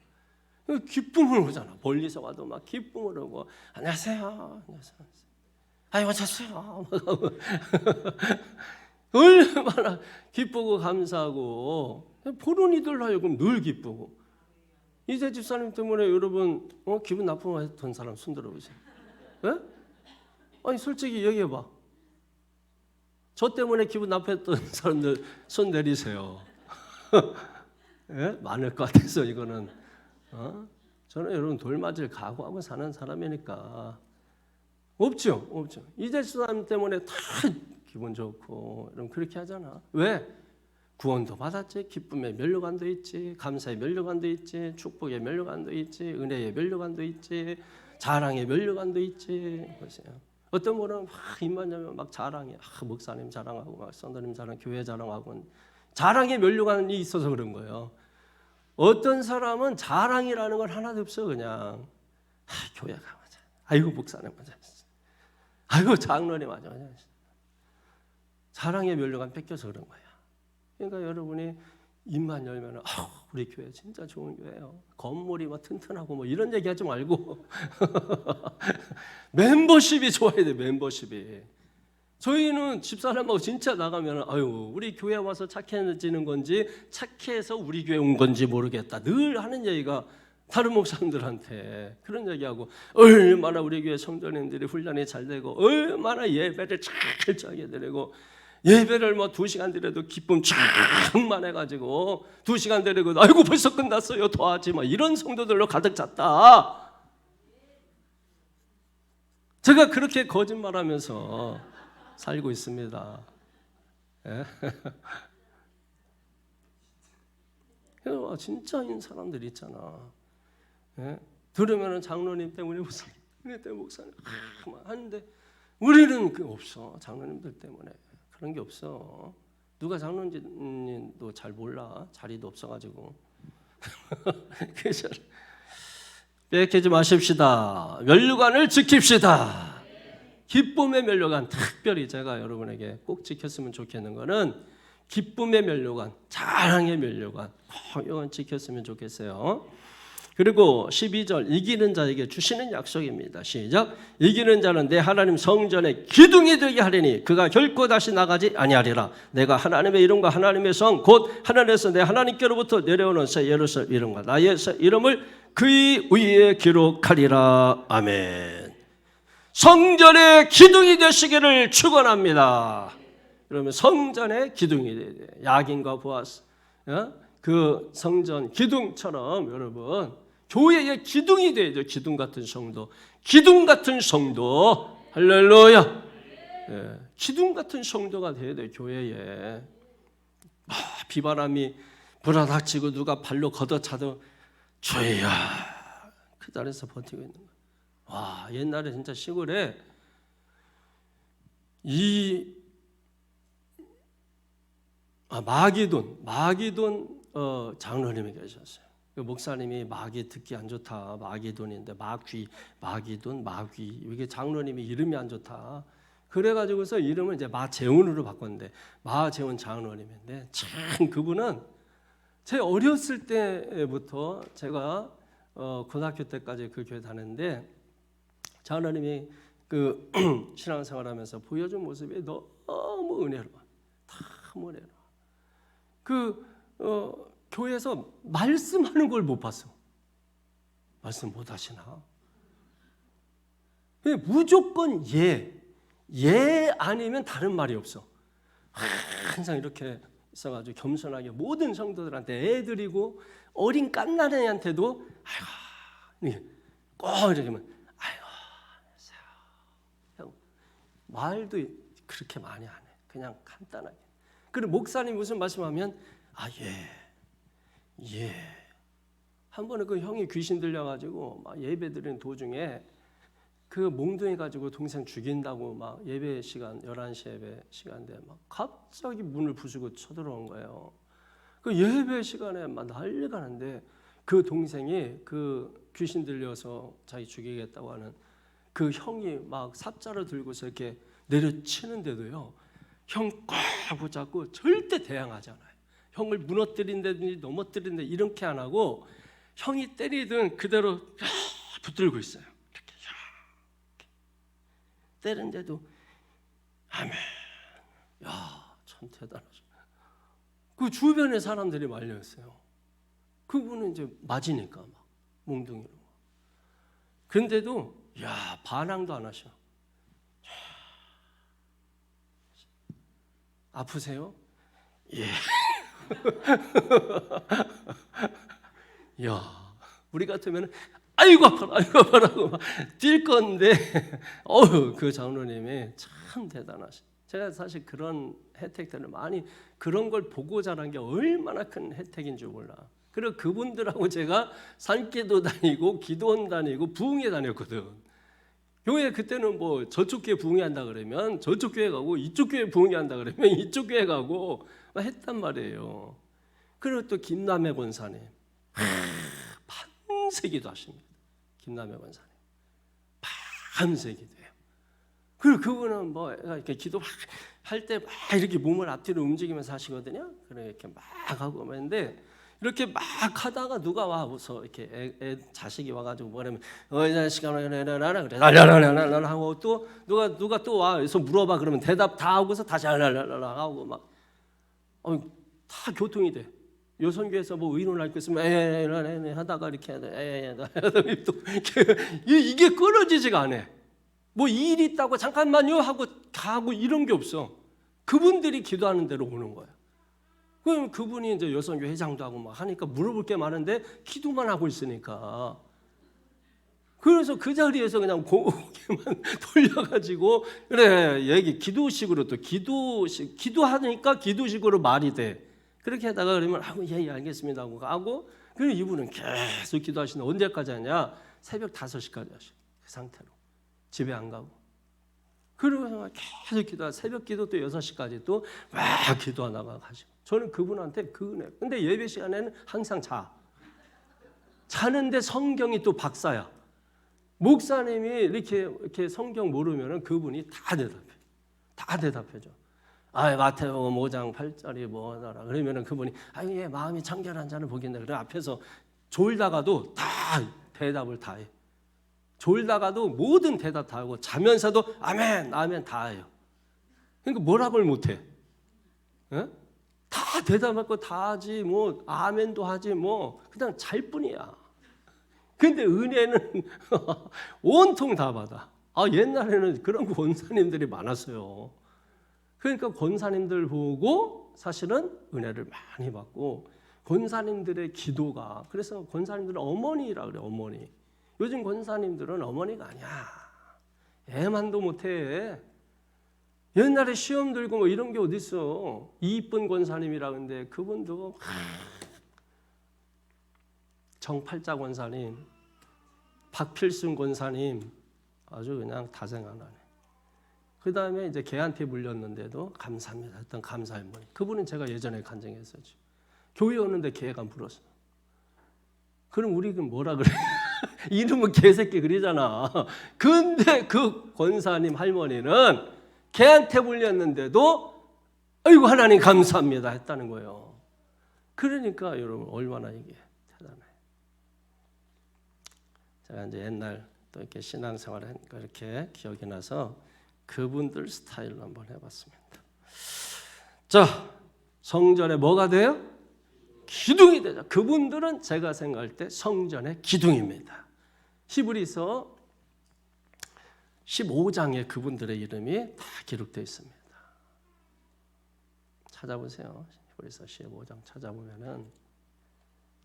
기쁨을 오잖아. 멀리서 와도 막 기쁨을 오고 안녕하세요. 아이 오셨어요. 얼마나 기쁘고 감사하고 보는 이들 하여금 늘 기쁘고. 이재 집사님 때문에 여러분 기분 나쁘던 사람 손 들어보세요. 예? 아니 솔직히 얘기해봐. 저 때문에 기분 나빴던 사람들 손 내리세요. 예? 많을 것 같아서 이거는. 저는 여러분 돌 맞을 각오하고 사는 사람이니까. 없죠. 이재 집사님 때문에 다 기분 좋고 여러분 그렇게 하잖아. 왜? 구원도 받았지, 기쁨의 면류관도 있지, 감사의 면류관도 있지, 축복의 면류관도 있지, 은혜의 면류관도 있지, 자랑의 면류관도 있지. 보세요. 어떤 분은 막 입만 열면 막 자랑해. 목사님 자랑하고 막 성도님 자랑, 교회 자랑하고 자랑의 면류관이 있어서 그런 거예요. 어떤 사람은 자랑이라는 건 하나도 없어 그냥. 교회가 맞아. 아이고 목사님 맞아. 아이고 장로님 맞아. 사랑의 면류관 뺏겨서 그런 거야. 그러니까 여러분이 입만 열면 우리 교회 진짜 좋은 교회예요. 건물이 막 튼튼하고 뭐 이런 얘기하지 말고 멤버십이 좋아야 돼. 멤버십이. 저희는 집사람하고 진짜 나가면 아유 우리 교회 와서 착해지는 건지 착해서 우리 교회 온 건지 모르겠다. 늘 하는 얘기가 다른 목사님들한테 그런 얘기하고 얼마나 우리 교회 성도님들이 훈련이 잘 되고 얼마나 예배를 철저하게 드리고 예배를 뭐 2시간 드려도 기쁨 충만해가지고 2시간 드리고 아이고 벌써 끝났어요 더 하지 마 이런 성도들로 가득 찼다. 제가 그렇게 거짓말하면서 살고 있습니다. 예? 진짜인 사람들 있잖아. 예? 들으면 장로님 때문에 목사님 때문에 목사님 하는데 우리는 그 없어. 장로님들 때문에 그런 게 없어. 누가 장로님도 잘 몰라. 자리도 없어가지고. 그래서 빼앗기지 마십시다. 면류관을 지킵시다. 기쁨의 면류관, 특별히 제가 여러분에게 꼭 지켰으면 좋겠는 거는 기쁨의 면류관, 자랑의 면류관 꼭 이건 지켰으면 좋겠어요. 그리고 12절 이기는 자에게 주시는 약속입니다. 시작. 이기는 자는 내 하나님 성전의 기둥이 되게 하리니 그가 결코 다시 나가지 아니하리라. 내가 하나님의 이름과 하나님의 성 곧 하늘에서 내 하나님께로부터 내려오는 새 예루살렘 이름과 나의 새 이름을 그의 위에 기록하리라. 아멘. 성전의 기둥이 되시기를 축원합니다. 그러면 성전의 기둥이 돼야 돼. 야긴과 보아스 그 성전 기둥처럼 여러분 교회의 기둥이 돼야죠. 기둥 같은 성도, 기둥 같은 성도, 할렐루야. 예, 기둥 같은 성도가 돼야 돼 교회에. 비바람이 불어닥치고 누가 발로 걷어차도 주야 그 자리에서 버티고 있는 거야. 와 옛날에 진짜 시골에 마기돈 장로님이 계셨어요. 그 목사님이 마귀 듣기 안 좋다. 마기돈인데 마기돈 이게 장로님이 이름이 안 좋다. 그래가지고서 이름을 이제 마재훈으로 바꿨는데 마재훈 장로님인데 참 그분은 제 어렸을 때부터 제가 고등학교 때까지 그 교회 다녔는데 장로님이 그 신앙생활하면서 보여준 모습이 너무 은혜로워. 너무 은혜로워. 교회에서 말씀하는 걸 못 봤어. 말씀 못 하시나? 무조건 예 아니면 다른 말이 없어. 항상 이렇게 있어가지고 겸손하게 모든 성도들한테 애들이고 어린 깐난 애한테도 아이고 꼭 이렇게 하면 아이고 형 말도 그렇게 많이 안 해. 그냥 간단하게. 그리고 목사님 무슨 말씀하면 예. 한 번은 그 형이 귀신 들려가지고 막 예배 드리는 도중에 그 몽둥이 가지고 동생 죽인다고 막 예배 시간 11시 예배 시간인데 막 갑자기 문을 부수고 쳐들어온 거예요. 그 예배 시간에 막 난리가 나는데 그 동생이 그 귀신 들려서 자기 죽이겠다고 하는 그 형이 막 삽자를 들고서 이렇게 내려치는데도요. 형 꽉 붙잡고 절대 대항하지 않아요. 형을 무너뜨린다든지 넘어뜨린다 이렇게 안 하고 형이 때리든 그대로 붙들고 있어요. 이렇게 때리는데도 아멘. 야, 참 대단하죠. 그 주변에 사람들이 말렸어요. 그분은 이제 맞으니까 막 몽둥이로. 그런데도 반항도 안 하셔. 아프세요? 예. 야, 우리 같으면 아이고 아파라고 뛸 건데, 그 장로님이 참 대단하시. 제가 사실 그런 혜택들을 많이 그런 걸 보고 자란 게 얼마나 큰 혜택인 줄 몰라. 그리고 그분들하고 제가 산기도 다니고 기도원 다니고 부흥회 다녔거든. 교회 그때는 뭐 저쪽 교회 부흥회한다 그러면 저쪽 교회 가고 이쪽 교회 부흥회한다 그러면 이쪽 교회 가고 했단 말이에요. 그리고 또 김남해 권사님 밤새 기도하십니다. 김남해 권사님 밤새 기도해요. 그리고 그분은 뭐 이렇게 기도할 때 막 이렇게 몸을 앞뒤로 움직이면서 하시거든요. 그래 이렇게 막 하고 있는데 이렇게 막 하다가 누가 와서 이렇게 자식이 와가지고 뭐냐면 이 자식아 그래 랄랄랄랄랄 하고 또 누가 또 와 그래서 물어봐 그러면 대답 다 하고서 다시 랄랄랄랄 하고 막 다 교통이 돼. 요선교에서 뭐 의논할 거 있으면 에에에 하다가 이렇게 에에 또 이게 끊어지지가 않아. 뭐 일 있다고 잠깐만요 하고 가고 이런 게 없어. 그분들이 기도하는 대로 오는 거야. 그럼 그분이 이제 여선교 회장도 하고 막 하니까 물어볼 게 많은데 기도만 하고 있으니까. 그래서 그 자리에서 그냥 고개만 돌려가지고 그래 기도식으로 또 기도하니까 기도식으로 말이 돼. 그렇게 하다가 그러면 예 알겠습니다 하고 가고 그리고 이분은 계속 기도하시는 언제까지 하냐? 새벽 5시까지 하셔. 그 상태로 집에 안 가고 그러고 계속 기도하 새벽 기도 또 6시까지 또 막 기도하다가 가시고 저는 그분한테 그 은혜. 근데 예배 시간에는 항상 자는데 성경이 또 박사야. 목사님이 이렇게 성경 모르면은 그분이 다 대답해줘. 마태복음 5장 8절이 뭐더라. 그러면은 그분이 예, 마음이 청결한 자는 복이 있네. 그래 앞에서 졸다가도 다 대답을 다 해. 졸다가도 모든 대답 다 하고 자면서도 아멘 다 해요. 그러니까 뭐라고를 못해. 예? 다 대답할 거 다 하지 뭐 아멘도 하지 뭐 그냥 잘 뿐이야. 근데 은혜는 온통 다 받아. 옛날에는 그런 권사님들이 많았어요. 그러니까 권사님들 보고 사실은 은혜를 많이 받고 권사님들의 기도가 그래서 권사님들은 어머니라 그래 어머니. 요즘 권사님들은 어머니가 아니야. 애만도 못해. 옛날에 시험 들고 뭐 이런 게 어딨어. 이쁜 권사님이라 근데 그분도 정팔자 권사님, 박필순 권사님 아주 그냥 다 생각나네. 그 다음에 이제 걔한테 물렸는데도 감사합니다 했던 감사할머니. 그분은 제가 예전에 간증했었죠. 교회 오는데 걔가 물었어. 그럼 우리는 뭐라 그래? 이름은 개새끼 그러잖아. 근데 그 권사님 할머니는 걔한테 물렸는데도 아이고 하나님 감사합니다 했다는 거예요. 그러니까 여러분 얼마나 이게 대단해. 제가 이제 옛날 또 이렇게 신앙생활을 하니까 이렇게 기억이 나서 그분들 스타일로 한번 해봤습니다. 자, 성전에 뭐가 돼요? 기둥이 되죠. 그분들은 제가 생각할 때 성전의 기둥입니다. 히브리서 15장에 그분들의 이름이 다 기록되어 있습니다. 찾아보세요. 히브리서 15장 찾아보면은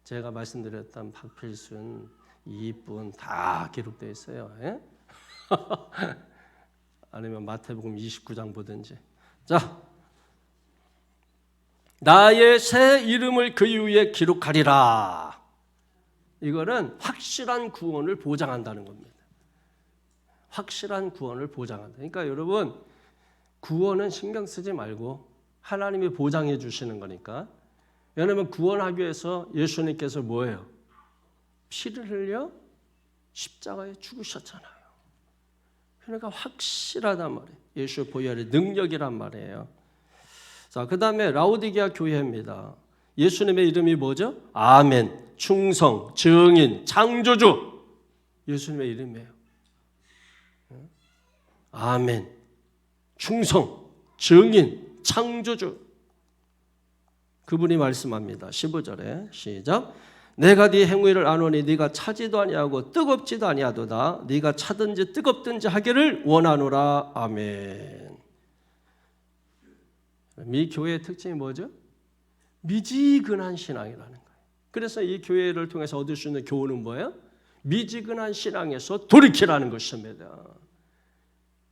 제가 말씀드렸던 박필순, 이분 다 기록되어 있어요. 예? 아니면 마태복음 29장 보든지. 자, 나의 새 이름을 그 위에 기록하리라. 이거는 확실한 구원을 보장한다는 겁니다. 확실한 구원을 보장한다. 그러니까 여러분 구원은 신경 쓰지 말고 하나님이 보장해 주시는 거니까. 왜냐하면 구원하기 위해서 예수님께서 뭐예요? 피를 흘려 십자가에 죽으셨잖아요. 그러니까 확실하단 말이에요. 예수 보혈의 능력이란 말이에요. 자, 그 다음에 라오디게아 교회입니다. 예수님의 이름이 뭐죠? 아멘, 충성, 증인, 창조주. 예수님의 이름이에요. 아멘, 충성, 증인, 창조주. 그분이 말씀합니다. 15절에 시작. 내가 네 행위를 아노니 네가 차지도 아니하고 뜨겁지도 아니하도다. 네가 차든지 뜨겁든지 하기를 원하노라. 아멘. 이 교회의 특징이 뭐죠? 미지근한 신앙이라는 거예요. 그래서 이 교회를 통해서 얻을 수 있는 교훈은 뭐예요? 미지근한 신앙에서 돌이키라는 것입니다.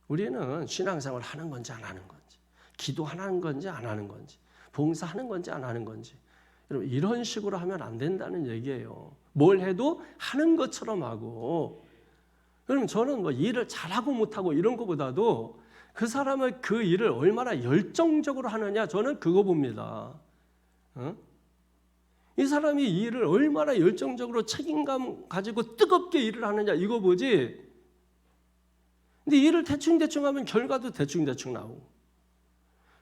우리는 신앙생활 하는 건지 안 하는 건지, 기도하는 건지 안 하는 건지, 봉사하는 건지 안 하는 건지, 여러분 이런 식으로 하면 안 된다는 얘기예요. 뭘 해도 하는 것처럼 하고. 그럼 저는 뭐 일을 잘하고 못하고 이런 것보다도 그 사람은 그 일을 얼마나 열정적으로 하느냐, 저는 그거 봅니다. 이 사람이 이 일을 얼마나 열정적으로 책임감 가지고 뜨겁게 일을 하느냐 이거 보지. 근데 일을 대충대충 하면 결과도 대충대충 나오고,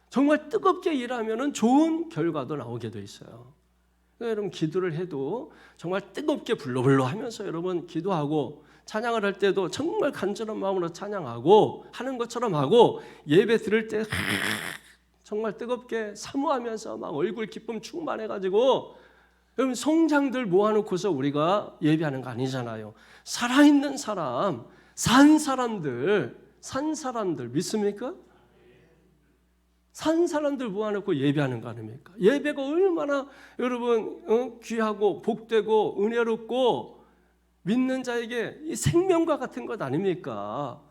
정말 뜨겁게 일하면 좋은 결과도 나오게 돼 있어요. 그러니까 여러분 기도를 해도 정말 뜨겁게 불러불러 하면서 여러분 기도하고, 찬양을 할 때도 정말 간절한 마음으로 찬양하고 하는 것처럼 하고, 예배 드릴 때 정말 뜨겁게 사모하면서 막 얼굴 기쁨 충만해가지고, 여러분 송장들 모아놓고서 우리가 예배하는 거 아니잖아요. 살아있는 사람, 산 사람들 믿습니까? 산 사람들 모아놓고 예배하는 거 아닙니까? 예배가 얼마나 여러분 귀하고 복되고 은혜롭고 믿는 자에게 이 생명과 같은 것 아닙니까?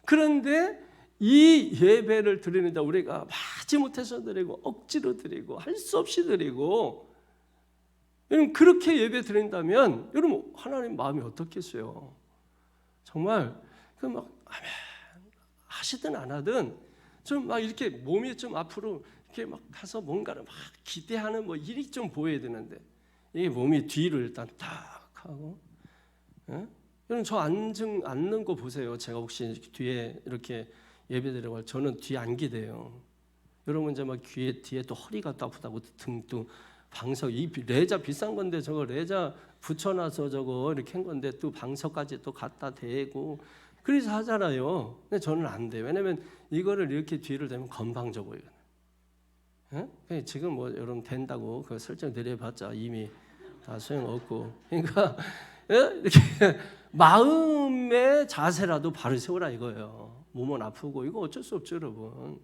그런데 이 예배를 드리는데 우리가 마지못해서 드리고 억지로 드리고 할 수 없이 드리고, 여러분 그렇게 예배 드린다면 여러분 하나님 마음이 어떻겠어요? 정말 그 막 하시든 안 하든 좀 막 이렇게 몸이 좀 앞으로 이렇게 막 가서 뭔가를 막 기대하는 뭐 일이 좀 보여야 되는데, 이 몸이 뒤로 일단 딱 하고, 예? 여러분 저 앉는 거 보세요. 제가 혹시 뒤에 이렇게 예배드리고 저는 뒤에 안 기대요. 여러분 이제 막 뒤에 또 허리가 또 아프다고 등도 방석, 이 레자 비싼 건데 저거 레자 붙여놔서 저거 이렇게 한 건데 또 방석까지 또 갖다 대고 그래서 하잖아요. 근데 저는 안 돼요. 왜냐면 이거를 이렇게 뒤를 대면 건방져 보여요. 예? 지금 뭐 여러분 된다고 그 설정 내려봤자 이미 다 소용없고, 그러니까 이렇게 마음의 자세라도 바로 세우라 이거예요. 몸은 아프고 이거 어쩔 수 없죠, 여러분.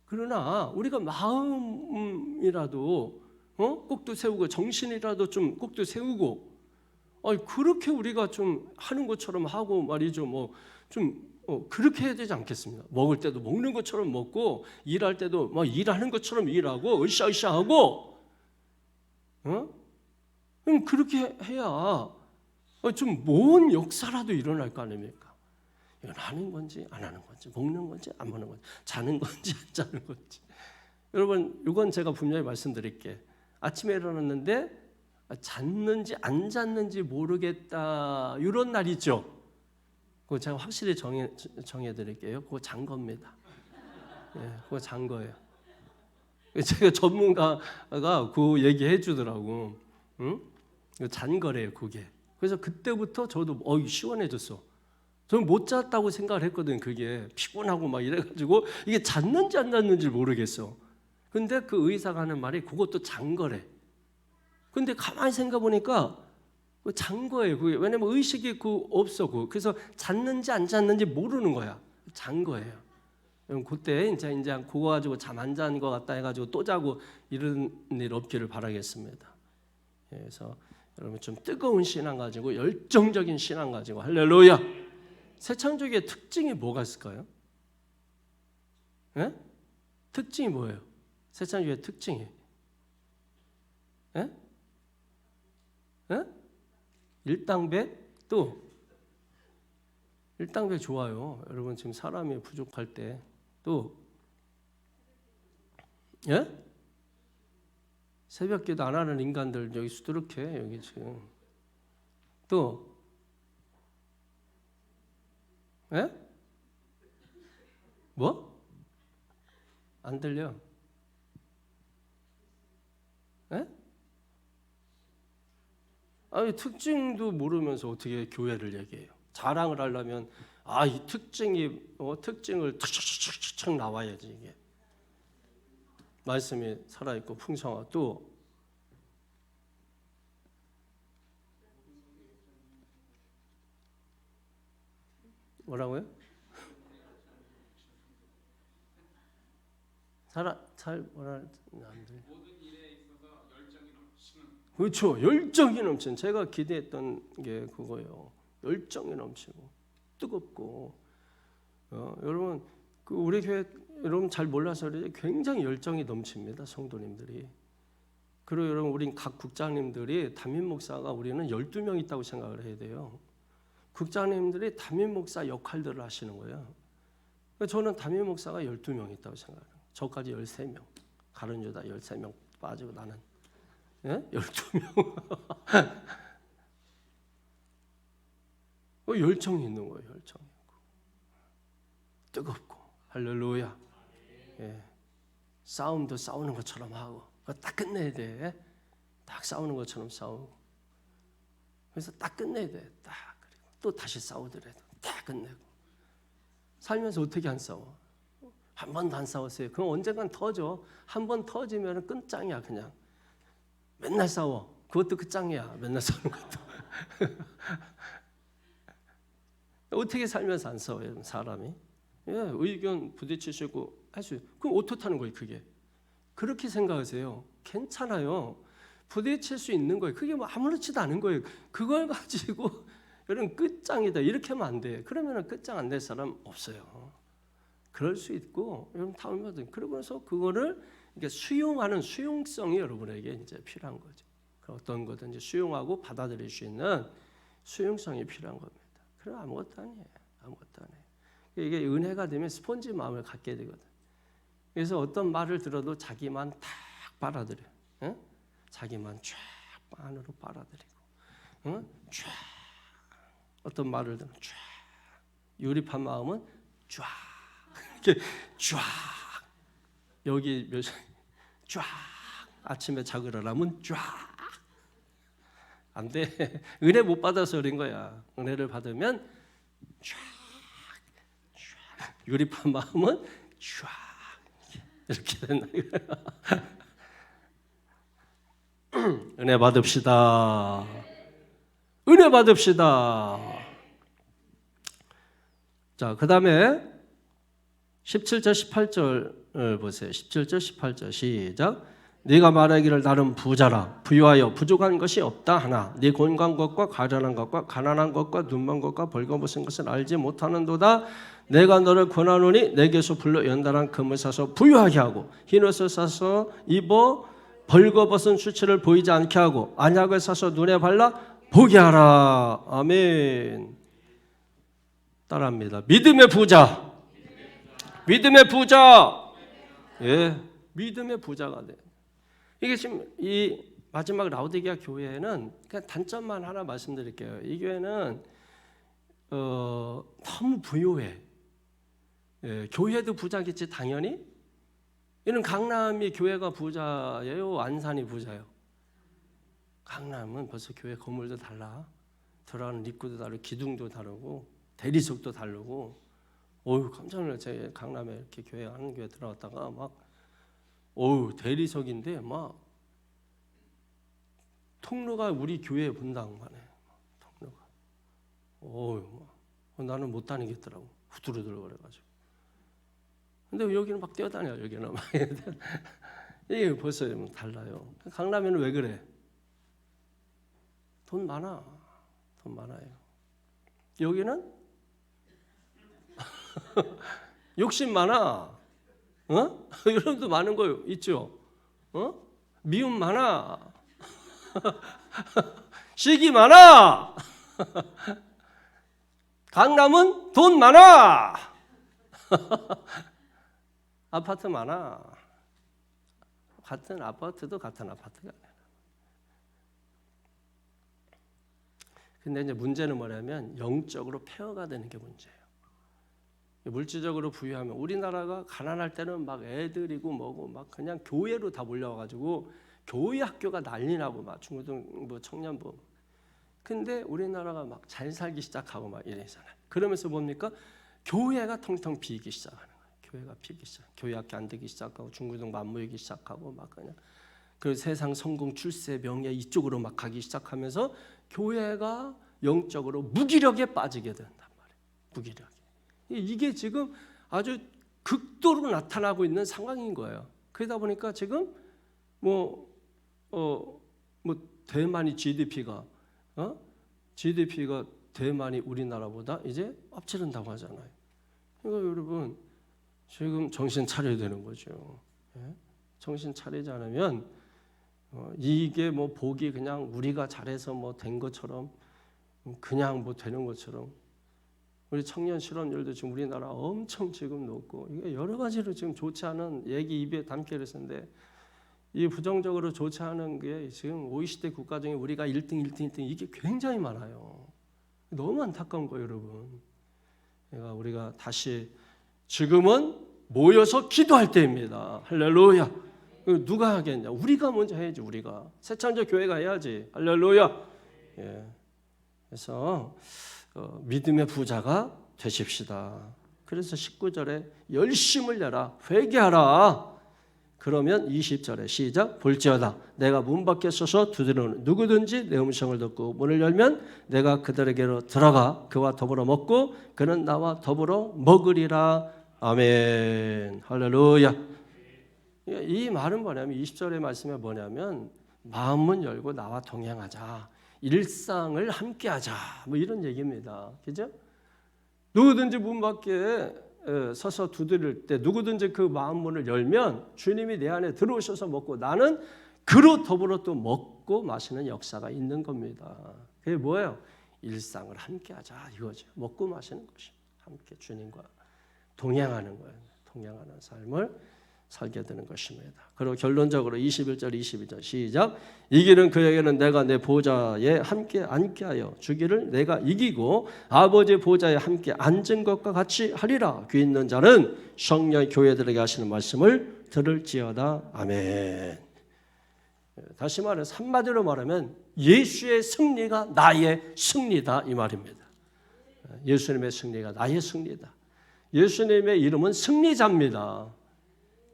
그러나 우리가 마음이라도 꼭도 세우고 정신이라도 좀 꼭도 세우고, 그렇게 우리가 좀 하는 것처럼 하고 말이죠. 뭐 좀 그렇게 해야 되지 않겠습니까? 먹을 때도 먹는 것처럼 먹고, 일할 때도 막 일하는 것처럼 일하고, 으쌰으쌰 하고, 그럼 그렇게 해야 좀 뭔 역사라도 일어날 거 아닙니까? 이건 하는 건지 안 하는 건지, 먹는 건지 안 먹는 건지, 자는 건지 안 자는 건지. 여러분 이건 제가 분명히 말씀드릴게. 아침에 일어났는데 잤는지 안 잤는지 모르겠다, 이런 날 있죠. 그거 제가 확실히 정해드릴게요. 그거 잔 겁니다. 예, 그거 잔 거예요. 제가 전문가가 그 얘기해 주더라고. 잔 거래요, 그게. 그래서 그때부터 저도 시원해졌어. 저는 못 잤다고 생각을 했거든. 그게 피곤하고 막 이래가지고 이게 잤는지 안 잤는지 모르겠어. 근데 그 의사가 하는 말이 그것도 잔 거래. 근데 가만히 생각해 보니까 잔 거예요. 그게. 왜냐면 의식이 없어. 그래서 잤는지 안 잤는지 모르는 거야. 잔 거예요. 그때 이제 그거 가지고 잠 안 잔 것 같다 해가지고 또 자고 이런 일 없기를 바라겠습니다. 그래서 여러분 좀 뜨거운 신앙 가지고, 열정적인 신앙 가지고, 할렐루야. 새창조기의 특징이 뭐가 있을까요? 예? 특징이 뭐예요? 새창조기의 특징이? 예? 예? 일당백? 또 일당백 좋아요. 여러분 지금 사람이 부족할 때 또 예? 새벽기도 안 하는 인간들 여기 수두룩해. 여기 지금 또 예? 뭐? 안 들려? 예? 아니 특징도 모르면서 어떻게 교회를 얘기해요? 자랑을 하려면 이 특징을 툭툭툭툭 나와야지. 이게 말씀이 살아있고 풍성하고. 또 뭐라고요? 잘 뭐라 안 돼. 모든 일에 있어서 열정이 넘치는. 그렇죠. 열정이 넘치는. 제가 기대했던 게 그거예요. 열정이 넘치고 뜨겁고. 여러분 우리 교회 여러분 잘 몰라서 그러지 굉장히 열정이 넘칩니다, 성도님들이. 그리고 여러분 우리 각 국장님들이 담임 목사가 우리는 12명 있다고 생각을 해야 돼요. 국장님들이 담임 목사 역할들을 하시는 거예요. 저는 담임 목사가 12명 있다고 생각해요. 저까지 13명. 가론유다 13명 빠지고 나는 12명. 열정이 있는 거예요. 열정이 있고. 뜨겁고 할렐루야. 예. 싸움도 싸우는 것처럼 하고 딱 끝내야 돼. 딱 싸우는 것처럼 싸우고 그래서 딱 끝내야 돼. 딱 그리고 또 다시 싸우더라도 딱 끝내고 살면서 어떻게 안 싸워? 한 번도 안 싸웠어요. 그럼 언젠간 터져. 한 번 터지면 끝장이야 그냥. 맨날 싸워. 그것도 끝장이야. 맨날 싸우는 것도. 어떻게 살면서 안 싸워요 사람이? 예, 의견 부딪히시고 할 수. 그럼 어떻다는 거예요 그게? 그렇게 생각하세요. 괜찮아요. 부딪힐 수 있는 거예요. 그게 뭐 아무렇지도 않은 거예요. 그걸 가지고 여러분 끝장이다 이렇게 하면 안 돼. 그러면 끝장 안 낼 사람 없어요. 그럴 수 있고 여러분 다음에도 그러고 나서 그거를 이렇게 수용하는 수용성이 여러분에게 이제 필요한 거죠. 어떤 거든지 수용하고 받아들일 수 있는 수용성이 필요한 겁니다. 그럼 아무것도 아니에요. 아무것도 아니에요. 이게 은혜가 되면 스펀지 마음을 갖게 되거든. 그래서 어떤 말을 들어도 자기만 탁 빨아들여요. 응? 자기만 쫙 안으로 빨아들이고, 응? 쫙 어떤 말을 들으면 쫙 유립한 마음은 쫙 이렇게 쫙 여기 쫙 아침에 자고 일어나면 쫙 안 돼. 은혜 못 받아서 그런 거야. 은혜를 받으면 쫙 유립한 마음은 쫙 이렇게 된다. 은혜 받읍시다. 은혜 받읍시다. 자, 그 다음에 17절 18절 보세요. 17절 18절 시작. 네가 말하기를 나는 부자라 부유하여 부족한 것이 없다 하나 네 곤고한 것과 가련한 것과 가난한 것과 눈먼 것과 벌거벗은 것을 알지 못하는도다. 내가 너를 권하노니 내게서 불러 연단한 금을 사서 부유하게 하고 흰옷을 사서 입어 벌거벗은 수치를 보이지 않게 하고 안약을 사서 눈에 발라 보게 하라. 아멘. 따라합니다. 믿음의 부자. 믿음의 부자. 예, 믿음의 부자가 돼. 이게 지금 이 마지막 라오디게아 교회는 그냥 단점만 하나 말씀드릴게요. 이 교회는 너무 부유해. 예, 교회도 부자겠지 당연히. 이는 강남이 교회가 부자예요, 안산이 부자예요? 강남은 벌써 교회 건물도 달라. 들어가는 입구도 다르고 기둥도 다르고 대리석도 다르고. 어우 깜짝 놀랐어요. 강남에 이렇게 교회 하는 교회 들어갔다가 막 어우 대리석인데 막 통로가 우리 교회 분당만 해. 통로가. 어우 나는 못 다니겠더라고. 후두루두루 거려가지고. 근데 여기는 막 뛰어다녀요. 여기는 막 이게 벌써 달라요. 강남에는 왜 그래? 돈 많아. 돈 많아요. 여기는 욕심 많아. 어? 여러분도 많은 거 있죠? 어? 미움 많아. 시기 많아. 강남은 돈 많아. 아파트 많아. 같은 아파트도 같은 아파트가 아니야. 근데 이제 문제는 뭐냐면 영적으로 폐허가 되는 게 문제예요. 물질적으로 부유하면 우리나라가 가난할 때는 막 애들이고 뭐고 막 그냥 교회로 다 몰려와가지고 교회 학교가 난리 나고 막 중고등 뭐 청년부. 근데 우리나라가 막 잘 살기 시작하고 막 이러잖아요. 그러면서 뭡니까? 교회가 텅텅 비기 시작하는 거예요. 교회가 비기 시작. 교회 학교 안 되기 시작하고 중고등부 모이기 시작하고 막 그냥 그 세상 성공 출세 명예 이쪽으로 막 가기 시작하면서 교회가 영적으로 무기력에 빠지게 된단 말이에요. 무기력. 이게 지금 아주 극도로 나타나고 있는 상황인 거예요. 그러다 보니까 지금 뭐 대만이 GDP가 대만이 우리나라보다 이제 앞지른다고 하잖아요. 그러니까 여러분 지금 정신 차려야 되는 거죠. 예? 정신 차리지 않으면 이게 뭐 복이 그냥 우리가 잘해서 뭐 된 것처럼 그냥 뭐 되는 것처럼. 우리 청년 실업률도 지금 우리나라 엄청 지금 높고 이게 여러 가지로 지금 좋지 않은 얘기 입에 담게 됐는데 이 부정적으로 좋지 않은 게 지금 OECD 국가 중에 우리가 1등 이게 굉장히 많아요. 너무 안타까운 거예요, 여러분. 그러니까 우리가 다시 지금은 모여서 기도할 때입니다. 할렐루야. 누가 하겠냐? 우리가 먼저 해야지. 우리가 새창조 교회가 해야지. 할렐루야. 예. 그래서 믿음의 부자가 되십시다. 그래서 19절에 열심을 내라, 회개하라. 그러면 20절에 시작. 볼지어다 내가 문 밖에 서서 두드리는 누구든지 내 음성을 듣고 문을 열면 내가 그들에게로 들어가 그와 더불어 먹고 그는 나와 더불어 먹으리라. 아멘. 할렐루야. 이 말은 뭐냐면 20절의 말씀이 뭐냐면 마음은 열고 나와 동행하자. 일상을 함께하자. 뭐 이런 얘기입니다. 그죠? 누구든지 문 밖에 서서 두드릴 때 누구든지 그 마음 문을 열면 주님이 내 안에 들어오셔서 먹고 나는 그로 더불어 또 먹고 마시는 역사가 있는 겁니다. 그게 뭐예요? 일상을 함께하자 이거죠. 먹고 마시는 것이 함께 주님과 동행하는 거예요. 동행하는 삶을 살게 되는 것입니다. 그리고 결론적으로 21절 22절 시작. 이기는 그에게는 내가 내 보좌에 함께 앉게 하여 주기를 내가 이기고 아버지 보좌에 함께 앉은 것과 같이 하리라. 귀 있는 자는 성령 교회들에게 하시는 말씀을 들을지어다. 아멘. 다시 말해서 한마디로 말하면 예수의 승리가 나의 승리다 이 말입니다. 예수님의 승리가 나의 승리다. 예수님의 이름은 승리자입니다.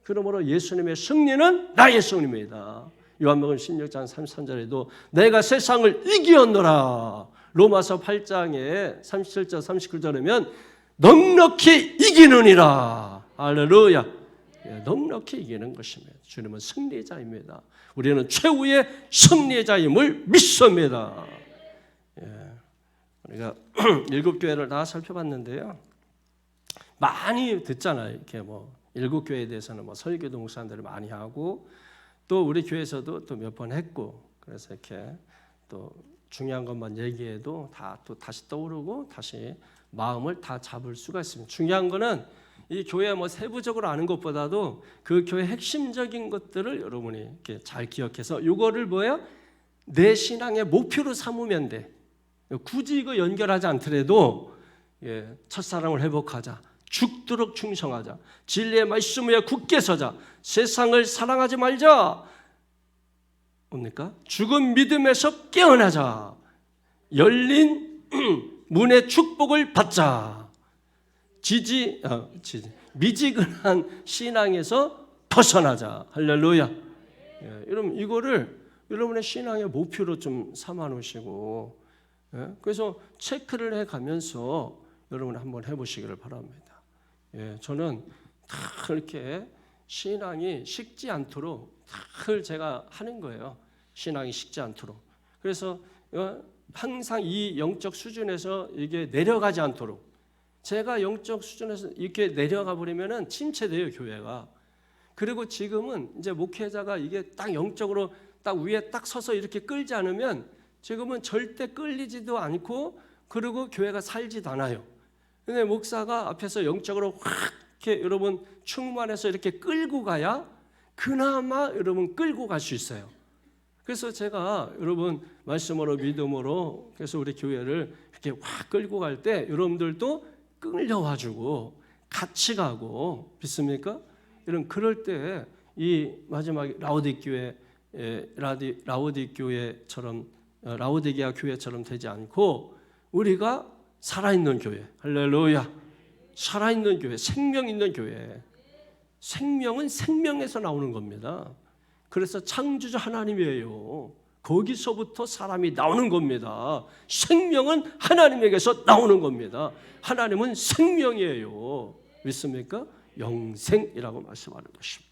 그러므로 예수님의 승리는 나의 승리입니다. 요한복음 16장 33절에도 내가 세상을 이기었노라. 로마서 8장에 37절 39절이면 넉넉히 이기느니라. 할렐루야. 넉넉히 이기는 것입니다. 주님은 승리자입니다. 우리는 최후의 승리자임을 믿습니다. 우리가 7교회를 다 살펴봤는데요. 많이 듣잖아요. 이렇게 뭐 7교회에 대해서는 뭐 설교도 목사님들이 많이 하고 또 우리 교회에서도 또 몇 번 했고 그래서 이렇게 또 중요한 것만 얘기해도 다 또 다시 떠오르고 다시 마음을 다 잡을 수가 있습니다. 중요한 거는 이 교회 뭐 세부적으로 아는 것보다도 그 교회 핵심적인 것들을 여러분이 이렇게 잘 기억해서 이거를 뭐예요? 내 신앙의 목표로 삼으면 돼. 굳이 이거 연결하지 않더라도 첫사랑을 회복하자. 죽도록 충성하자. 진리의 말씀 위에 굳게 서자. 세상을 사랑하지 말자. 뭡니까? 죽은 믿음에서 깨어나자. 열린 문의 축복을 받자. 미지근한 신앙에서 벗어나자. 할렐루야. 여러분 이거를 여러분의 신앙의 목표로 좀 삼아 놓으시고 그래서 체크를 해가면서 여러분 한번 해보시기를 바랍니다. 저는 다 이렇게 신앙이 식지 않도록 다 제가 하는 거예요. 신앙이 식지 않도록. 그래서 항상 이 영적 수준에서 이게 내려가지 않도록 제가 영적 수준에서 이렇게 내려가 버리면은 침체돼요 교회가. 그리고 지금은 이제 목회자가 이게 딱 영적으로 딱 위에 딱 서서 이렇게 끌지 않으면 지금은 절대 끌리지도 않고 그리고 교회가 살지도 않아요. 근데 목사가 앞에서 영적으로 확 이렇게 여러분 충만해서 이렇게 끌고 가야 그나마 여러분 끌고 갈 수 있어요. 그래서 제가 여러분 말씀으로 믿음으로 그래서 우리 교회를 이렇게 확 끌고 갈 때 여러분들도 끌려와주고 같이 가고 믿습니까? 이런 그럴 때 이 마지막 라오디게아 교회처럼 되지 않고 우리가 살아있는 교회, 할렐루야. 살아있는 교회, 생명 있는 교회. 생명은 생명에서 나오는 겁니다. 그래서 창조주 하나님이에요. 거기서부터 사람이 나오는 겁니다. 생명은 하나님에게서 나오는 겁니다. 하나님은 생명이에요. 믿습니까? 영생이라고 말씀하는 것입니다.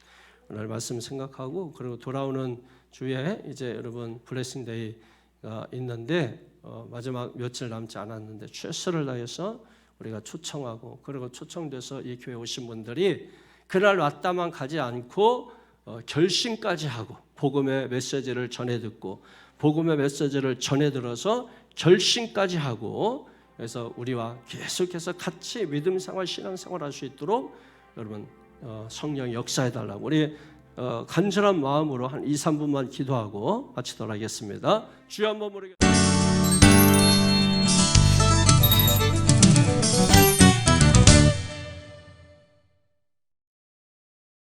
오늘 말씀 생각하고 그리고 돌아오는 주에 이제 여러분 블레싱 데이가 있는데 마지막 며칠 남지 않았는데 최선을 다해서 우리가 초청하고 그리고 초청돼서 이 교회 오신 분들이 그날 왔다만 가지 않고 결심까지 하고 복음의 메시지를 전해 듣고 복음의 메시지를 전해 들어서 결심까지 하고 그래서 우리와 계속해서 같이 믿음 생활 신앙 생활 할 수 있도록 여러분 성령 역사해 달라고 우리 간절한 마음으로 한 2, 3분만 기도하고 마치도록 하겠습니다. 주여 한번 부르겠습니다.